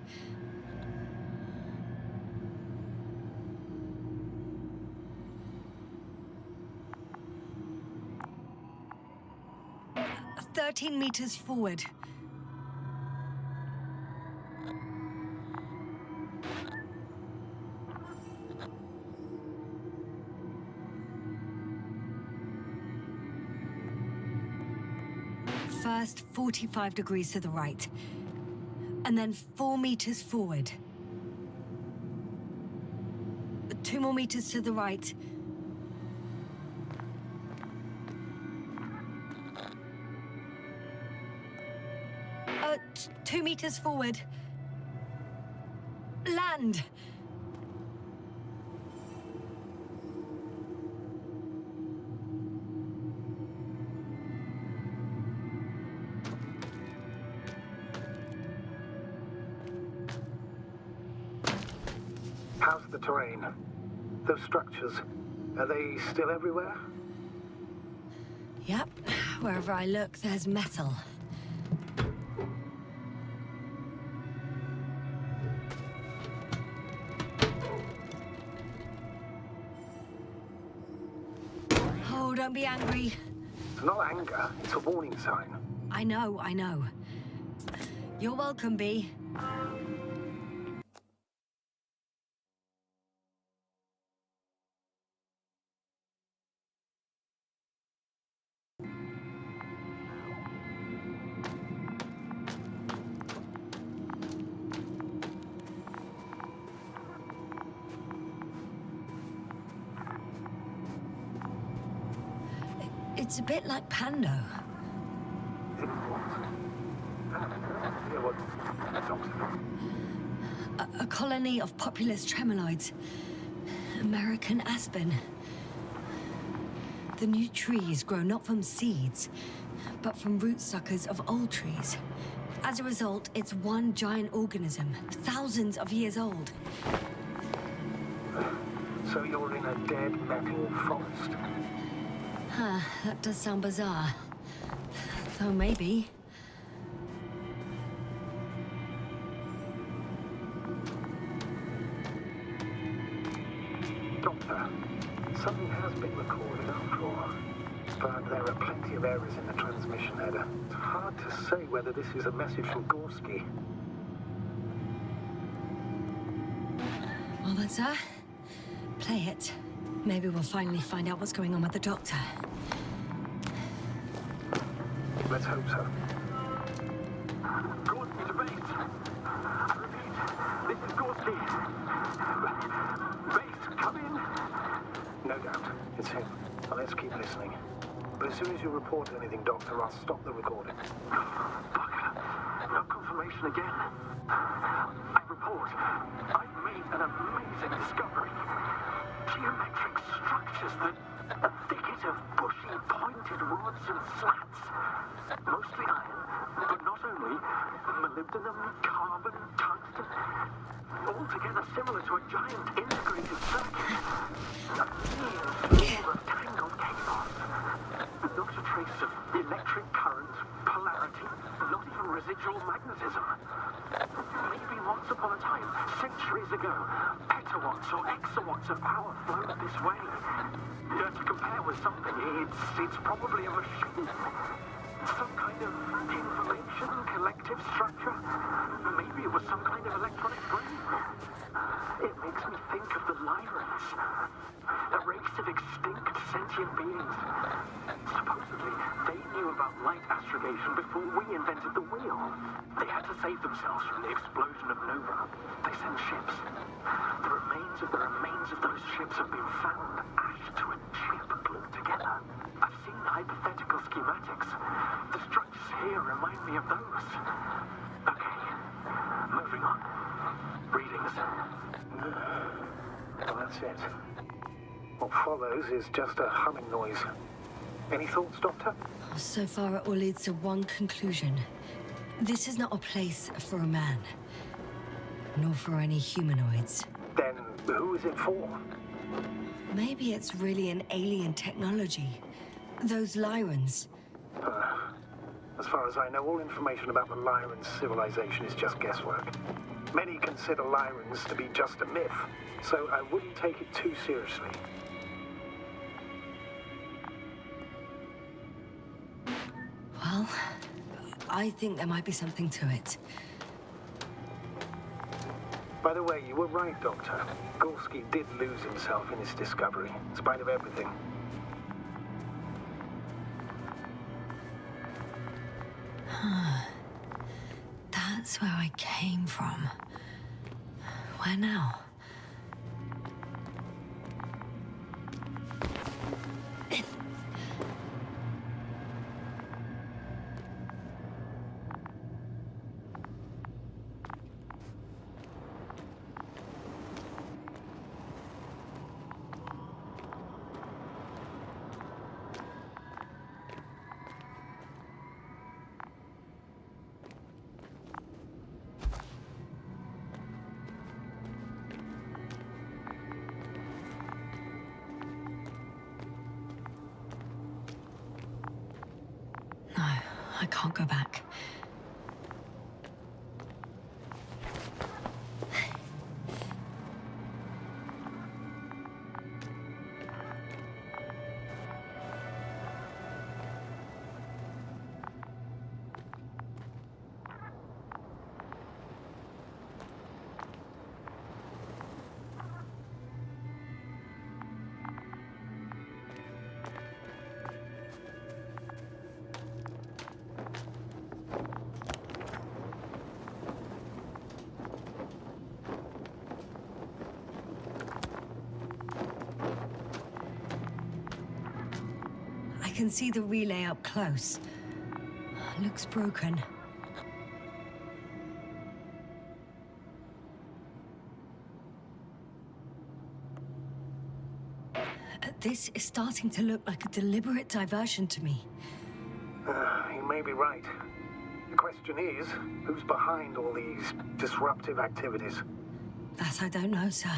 Uh, 13 meters forward. First, 45 degrees to the right. And then 4 meters forward. 2 more meters to the right. Uh, 2 meters forward. Land! How's the terrain? Those structures, are they still everywhere? Yep. Wherever I look, there's metal. Oh, don't be angry. It's not anger, it's a warning sign. I know, I know. You're welcome, Bee. It's a bit like Pando. A colony of populous tremoloids. American aspen. The new trees grow not from seeds, but from rootsuckers of old trees. As a result, it's one giant organism, thousands of years old. So you're in a dead metal forest? Huh, that does sound bizarre. Though maybe. Doctor, something has been recorded after all. But there are plenty of errors in the transmission header. It's hard to say whether this is a message from Gorski. Well then, sir, play it. Maybe we'll finally find out what's going on with the doctor. Let's hope so. Gorski to base. I repeat, this is Gorski. Base, come in. No doubt. It's him. Now let's keep listening. But as soon as you report anything, Doctor, I'll stop the recording. Fuck. No confirmation again. I report. I've made an amazing discovery. Geometric structures that a thicket of bushy, pointed rods and slats. Mostly iron, but not only. Molybdenum, carbon, tungsten. Altogether similar to a giant integrated circuit. A mere swarm of tangled cables. Not a trace of electric current, polarity, not even residual magnetism. Maybe once upon a time, centuries ago, petawatts or exawatts of power flowed this way. To compare with something, it's probably a machine. Some kind of information collective structure. Maybe it was some kind of electronic brain. It makes me think of the Lyrans. A race of extinct sentient beings. Supposedly, they knew about light astrogation before we invented the wheel. They had to save themselves from the explosion of Nova. They sent ships. The remains of those ships have been found, ash to a chip glued together. I've seen hypothetical schematics. The structures here remind me of those. Okay, moving on. Readings. Well, that's it. What follows is just a humming noise. Any thoughts, Doctor? So far, it all leads to one conclusion. This is not a place for a man. Nor for any humanoids. Then who is it for? Maybe it's really an alien technology. Those Lyrans. As far as I know, all information about the Lyran civilization is just guesswork. Many consider Lyrans to be just a myth, so I wouldn't take it too seriously. Well, I think there might be something to it. By the way, you were right, Doctor. Gorski did lose himself in his discovery, in spite of everything. That's where I came from. Where now? I can't go back. I can see the relay up close. Looks broken. This is starting to look like a deliberate diversion to me. You may be right. The question is, who's behind all these disruptive activities? That I don't know, sir.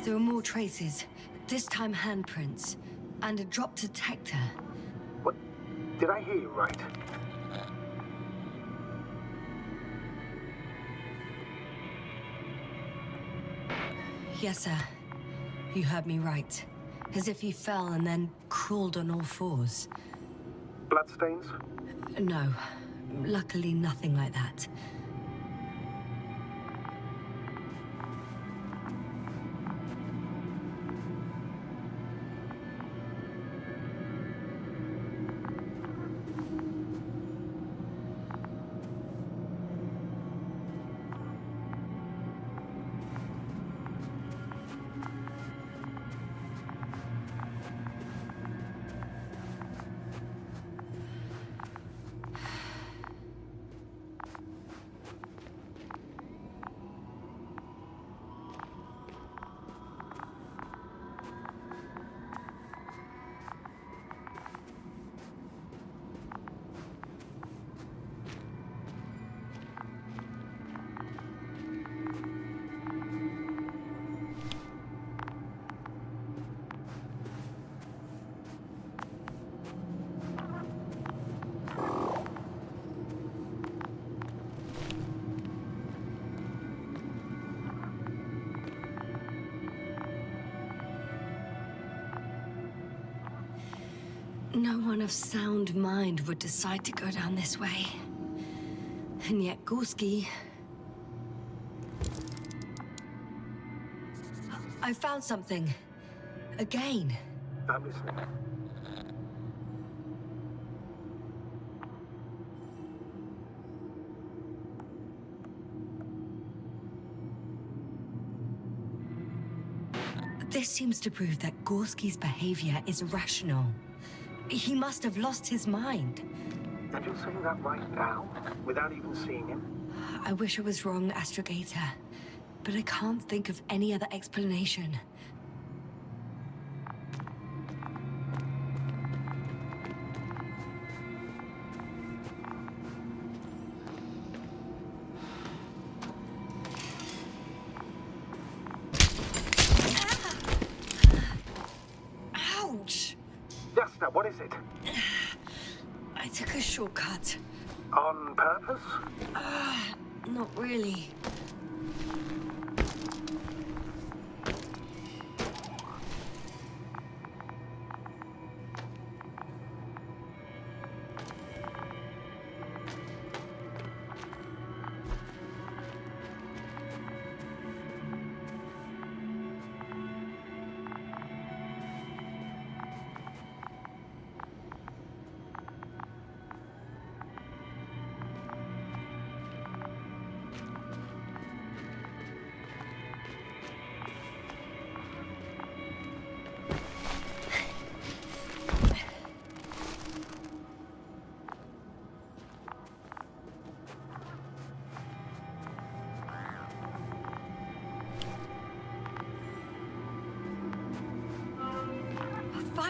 There are more traces, this time handprints, and a drop detector. What? Did I hear you right? Yes, sir. You heard me right. As if he fell and then crawled on all fours. Bloodstains? No. Luckily, nothing like that. No one of sound mind would decide to go down this way. And yet Gorski... I found something. Again. I'm listening. This seems to prove that Gorski's behavior is irrational. He must have lost his mind. And you're saying that right now, without even seeing him? I wish I was wrong, Astrogator, but I can't think of any other explanation. Ouch! Yes, now what is it? I took a shortcut. On purpose? Not really.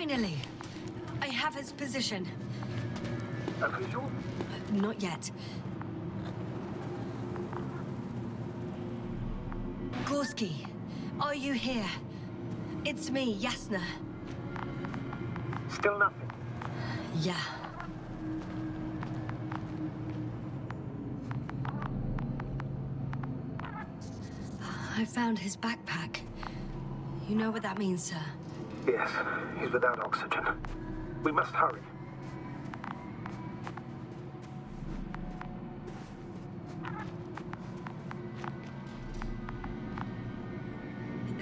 Finally! I have its position. A visual? Not yet. Gorski, are you here? It's me, Yasna. Still nothing. Yeah. I found his backpack. You know what that means, sir? Yes, he's without oxygen. We must hurry.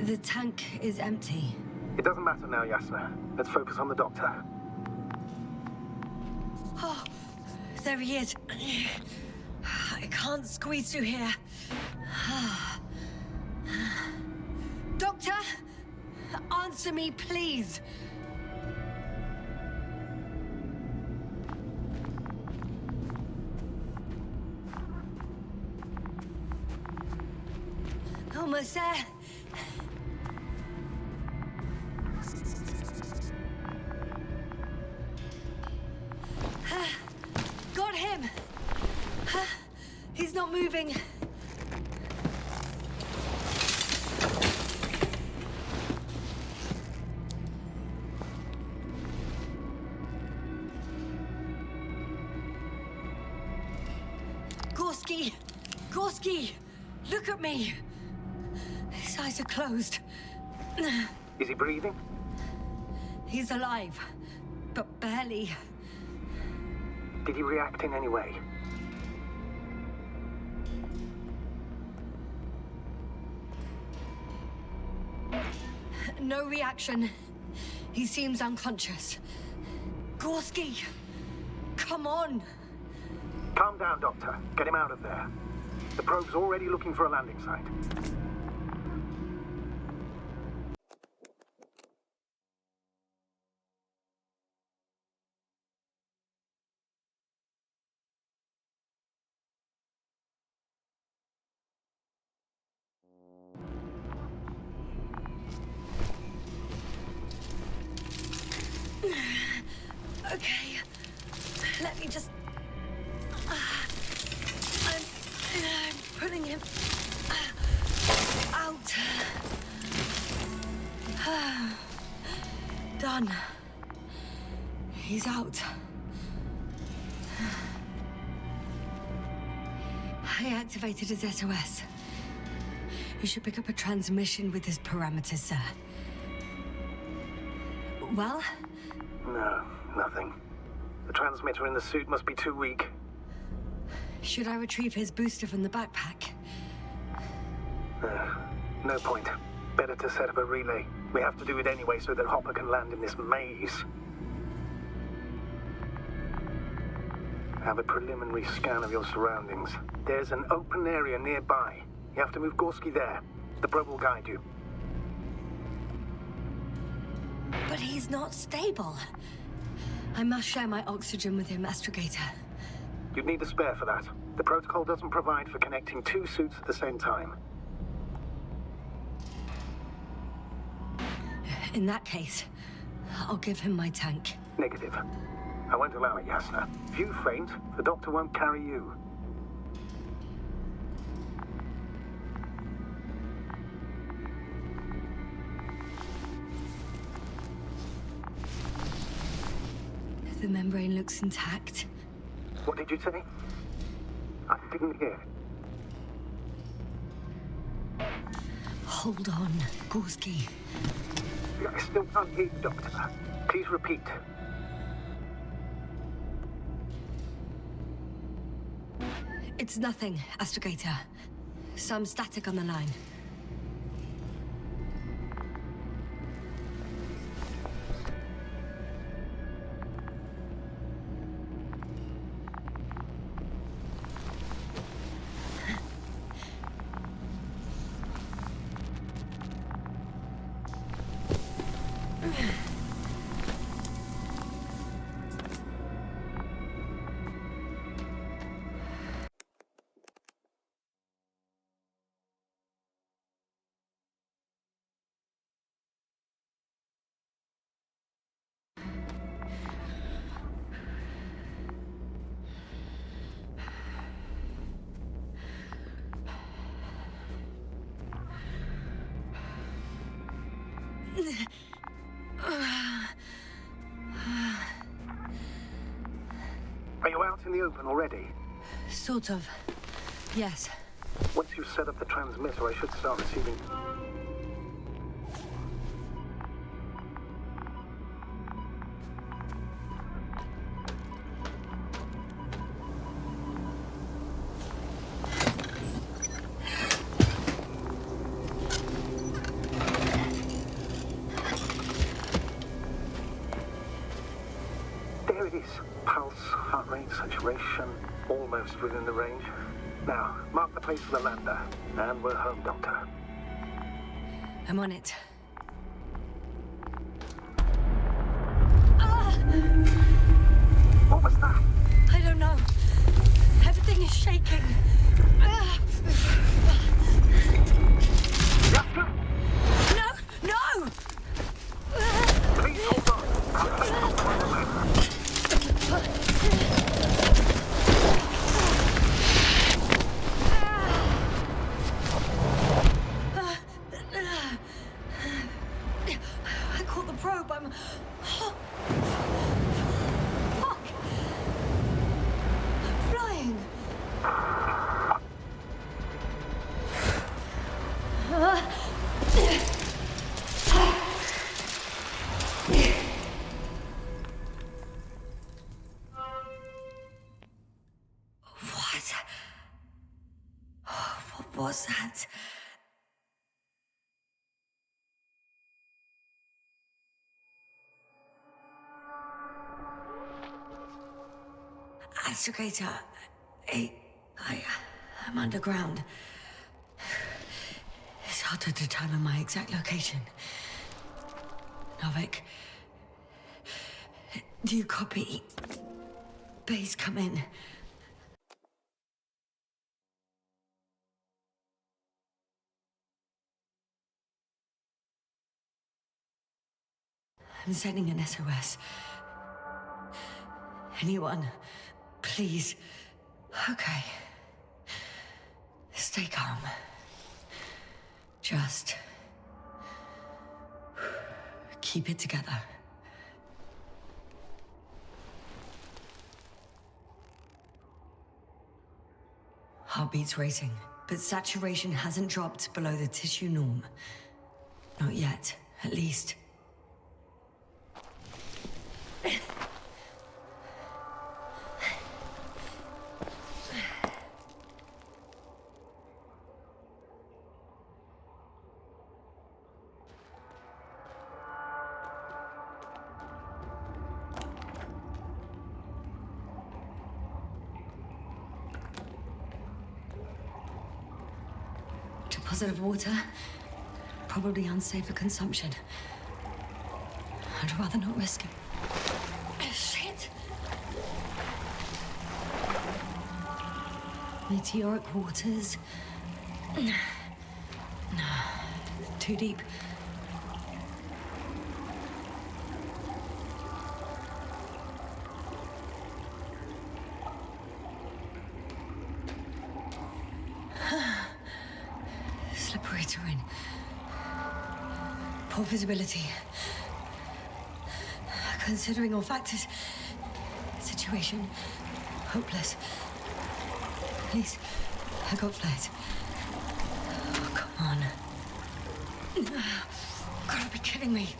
The tank is empty. It doesn't matter now, Yasna. Let's focus on the doctor. Oh, there he is. I can't squeeze through here. Doctor, answer me, please. Almost there. Got him. He's not moving. Gorski! Gorski! Look at me! His eyes are closed. Is he breathing? He's alive, but barely. Did he react in any way? No reaction. He seems unconscious. Gorski! Come on! Calm down, Doctor. Get him out of there. The probe's already looking for a landing site. Okay. Let me just... I'm pulling him out. Done. He's out. I activated his SOS. You should pick up a transmission with his parameters, sir. Well? No, nothing. The transmitter in the suit must be too weak. Should I retrieve his booster from the backpack? No point. Better to set up a relay. We have to do it anyway so that Hopper can land in this maze. Have a preliminary scan of your surroundings. There's an open area nearby. You have to move Gorski there. The probe will guide you. But he's not stable. I must share my oxygen with him, Astrogator. You'd need a spare for that. The protocol doesn't provide for connecting two suits at the same time. In that case, I'll give him my tank. Negative. I won't allow it, Yasna. If you faint, the doctor won't carry you. The membrane looks intact. What did you say? I didn't hear. Hold on, Gorski. I still can't hear you, Doctor. Please repeat. It's nothing, Astrogator. Some static on the line. Are you out in the open already? Sort of. Yes. Once you've set up the transmitter, I should start receiving... There it is. Pulse, heart rate, saturation, almost within the range. Now, mark the place for the lander. And we're home, Doctor. I'm on it. What was that? I don't know. Everything is shaking. Jasper? No! No! Please hold on. I'll take control of the lander. I caught the probe. I'm... Fuck! I'm flying. What was that? Astrogator, I'm underground. It's hard to determine my exact location. Novik, do you copy? Base, come in. I'm sending an SOS. Anyone, please. Okay. Stay calm. Just keep it together. Heartbeat's racing, but saturation hasn't dropped below the tissue norm. Not yet, at least. Deposit of water, probably unsafe for consumption. I'd rather not risk it. Shit! Meteoric waters. Too deep. Slippery terrain. Poor visibility. Considering all factors, situation hopeless. Please, I got flares. Oh, come on. Gotta be kidding me.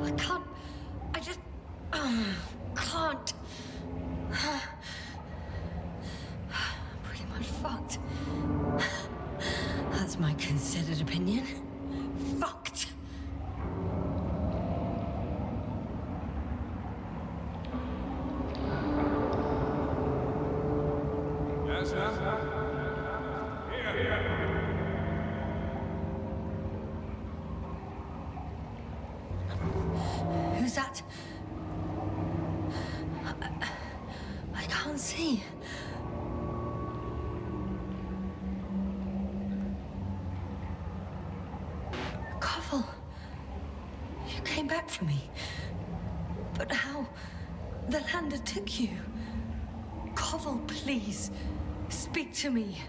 I can't. I just can't. I'm pretty much fucked. That's my considered opinion. Fucked. Who's that? I can't see. Koval, you came back for me. But how? The lander took you. Koval, please, speak to me.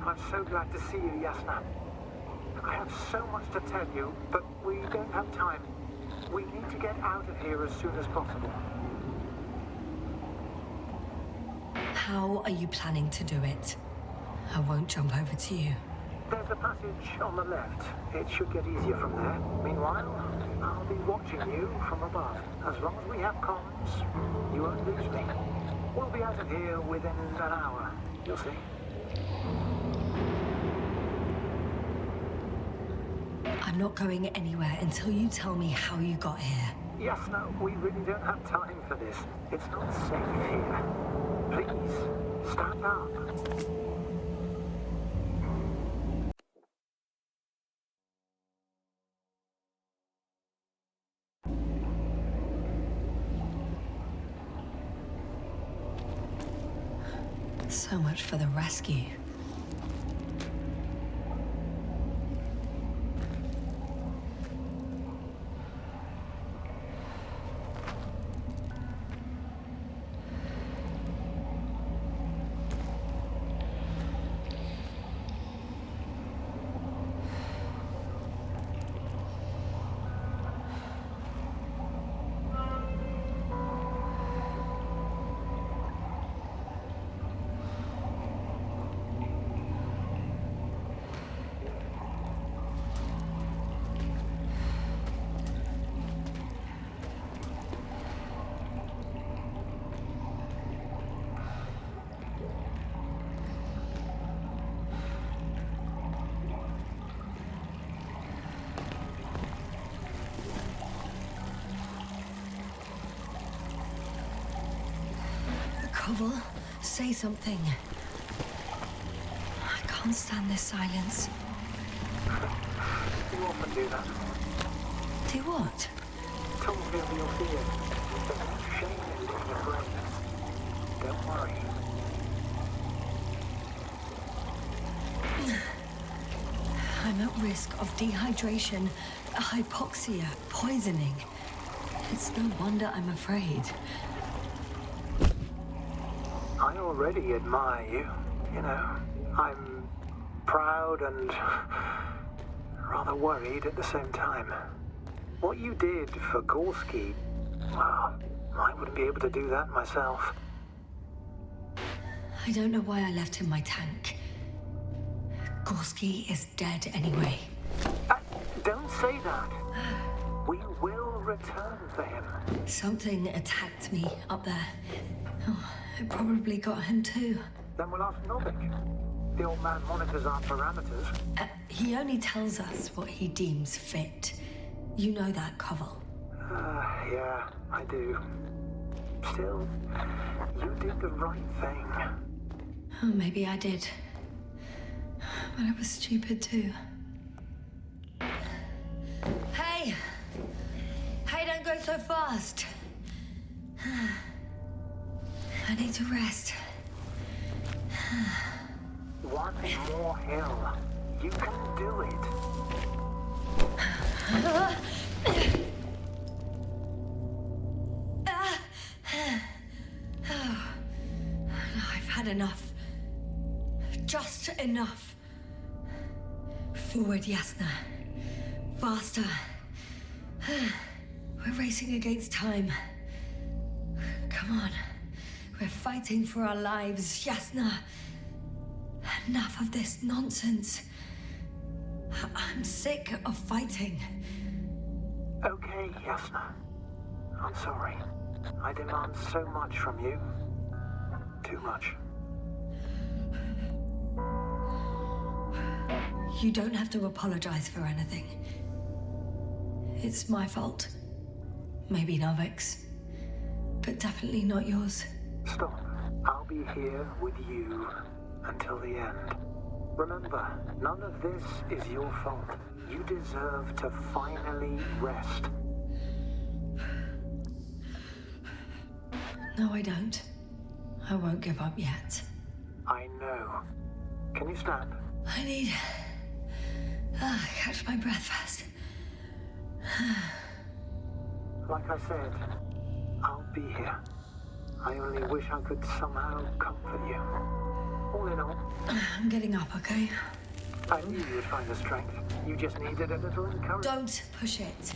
I'm so glad to see you, Yasna. I have so much to tell you, but we don't have time. We need to get out of here as soon as possible. How are you planning to do it? I won't jump over to you. There's a passage on the left. It should get easier from there. Meanwhile, I'll be watching you from above. As long as we have comms, you won't lose me. We'll be out of here within an hour. You'll see. I'm not going anywhere until you tell me how you got here. Yes, no, we really don't have time for this. It's not safe here. Please, stand up. So much for the rescue. Koval, say something. I can't stand this silence. You often do that. Do what? Told me of your fears. There's no shame in your brain. Don't worry. I'm at risk of dehydration, hypoxia, poisoning. It's no wonder I'm afraid. I already admire you. You know, I'm proud and rather worried at the same time. What you did for Gorski, well, I wouldn't be able to do that myself. I don't know why I left him my tank. Gorski is dead anyway. Don't say that. We will return for him. Something attacked me up there. Oh, it probably got him too. Then we'll ask Novik. The old man monitors our parameters. He only tells us what he deems fit. You know that, Koval. Yeah, I do. Still, you did the right thing. Oh, maybe I did. But I was stupid too. Hey! Hey, don't go so fast. I need to rest. One more hill. You can do it. I've had enough. Just enough. Forward, Yasna. Faster. We're racing against time. Come on. We're fighting for our lives, Yasna. Enough of this nonsense. I'm sick of fighting. Okay, Yasna. I'm sorry. I demand so much from you. Too much. You don't have to apologize for anything. It's my fault. Maybe Novik's. But definitely not yours. Stop. I'll be here with you until the end. Remember, none of this is your fault. You deserve to finally rest. No, I don't. I won't give up yet. I know. Can you stand? I need... catch my breath first. Like I said, I'll be here. I only wish I could somehow comfort you. All in all... I'm getting up, okay? I knew you would find the strength. You just needed a little encouragement. Don't push it.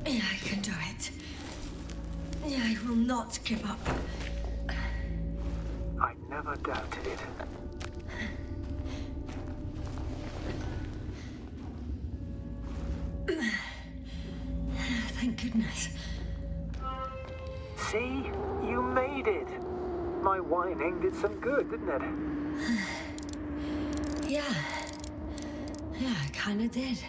I can do it. I will not give up. I never doubted it. Thank goodness. See? You made it. My whining did some good, didn't it? Yeah. Yeah, I kinda did.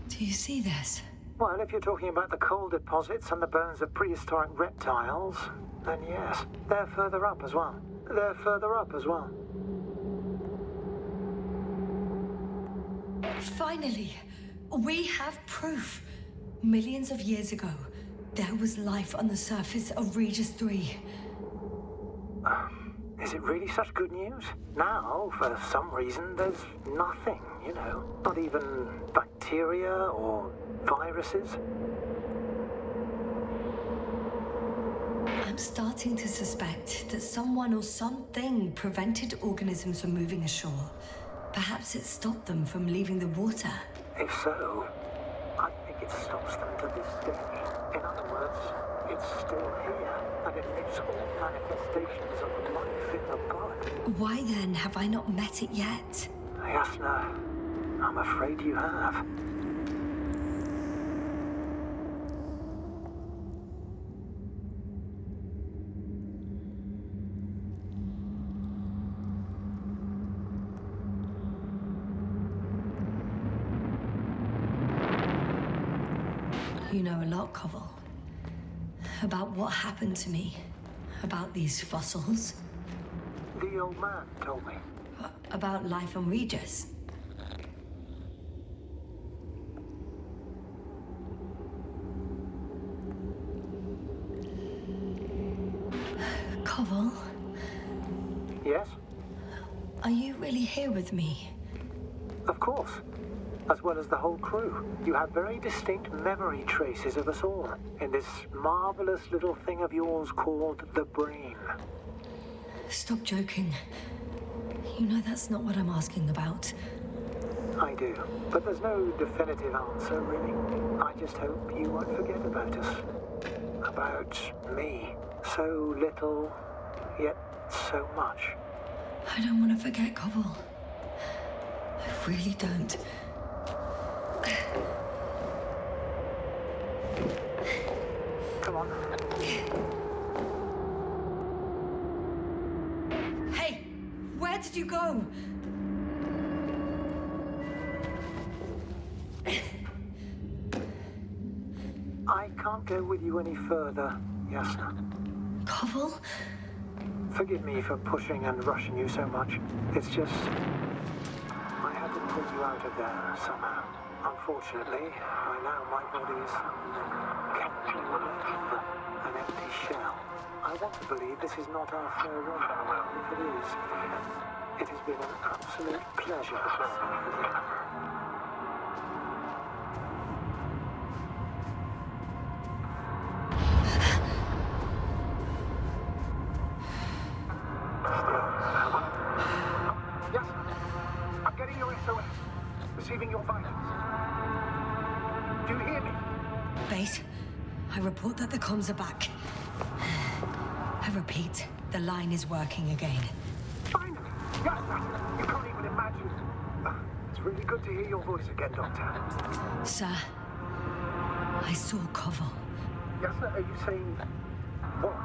Do you see this? Well, if you're talking about the coal deposits and the bones of prehistoric reptiles, then yes. They're further up as well. They're further up as well. Finally, we have proof. Millions of years ago, there was life on the surface of Regis 3. Is it really such good news? Now, for some reason, there's nothing, you know. Not even bacteria or viruses. I'm starting to suspect that someone or something prevented organisms from moving ashore. Perhaps it stopped them from leaving the water. If so, I think it stops them to this day. In other words, it's still here, and it makes all manifestations of life in the bud. Why then have I not met it yet? Yasna, I'm afraid you have. You know a lot, Koval. About what happened to me. About these fossils. The old man told me. About life on Regis. Koval? Yes? Are you really here with me? Of course. As well as the whole crew. You have very distinct memory traces of us all in this marvelous little thing of yours called the brain. Stop joking. You know that's not what I'm asking about. I do, but there's no definitive answer, really. I just hope you won't forget about us. About me. So little, yet so much. I don't want to forget, Koval. I really don't. Come on. Hey! Where did you go? I can't go with you any further, Yasna. Koval? Forgive me for pushing and rushing you so much. It's just... I had to pull you out of there somehow. Unfortunately, by now my body is empty, an empty shell. I want to believe this is not our farewell. If it is, it has been an absolute pleasure. Yes, I'm getting your SOS. Receiving your vitals. Do you hear me? Base, I report that the comms are back. I repeat, the line is working again. Finally! Yes, you can't even imagine. It's really good to hear your voice again, Doctor. Sir, I saw Koval. Yes, sir, are you saying what?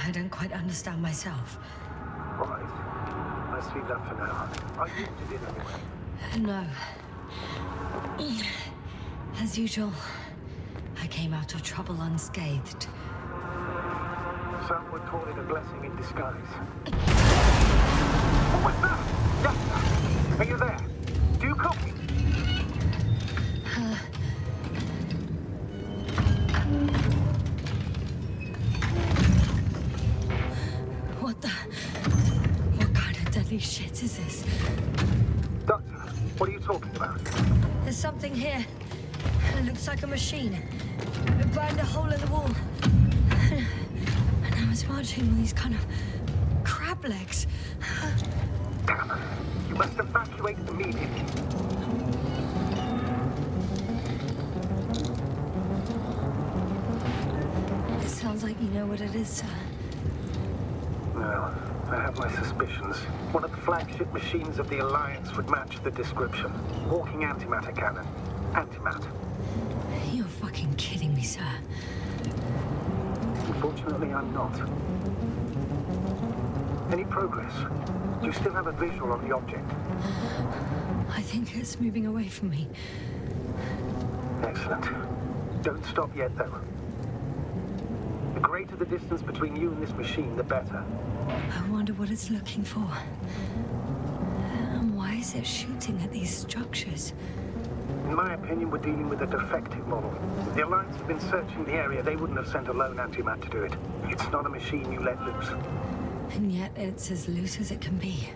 I don't quite understand myself. All right. Let's leave that for now. Are you to dinner anyway? No. As usual, I came out of trouble unscathed. Some would call it a blessing in disguise. What was that? Yes, sir. Are you there? Do you copy? What kind of deadly shit is this? Doctor, what are you talking about? There's something here. It looks like a machine. It burned a hole in the wall. And now it's marching on these kind of crab legs. Damn. You must evacuate immediately. It sounds like you know what it is, sir. No, I have my suspicions. One of the flagship machines of the Alliance would match the description. Walking antimatter cannon. Antimatter. You're fucking kidding me, sir. Unfortunately, I'm not. Any progress? Do you still have a visual on the object? I think it's moving away from me. Excellent. Don't stop yet, though. The greater the distance between you and this machine, the better. I wonder what it's looking for. And why is it shooting at these structures? In my opinion, we're dealing with a defective model. If the Alliance had been searching the area, they wouldn't have sent a lone antimat to do it. It's not a machine you let loose. And yet it's as loose as it can be.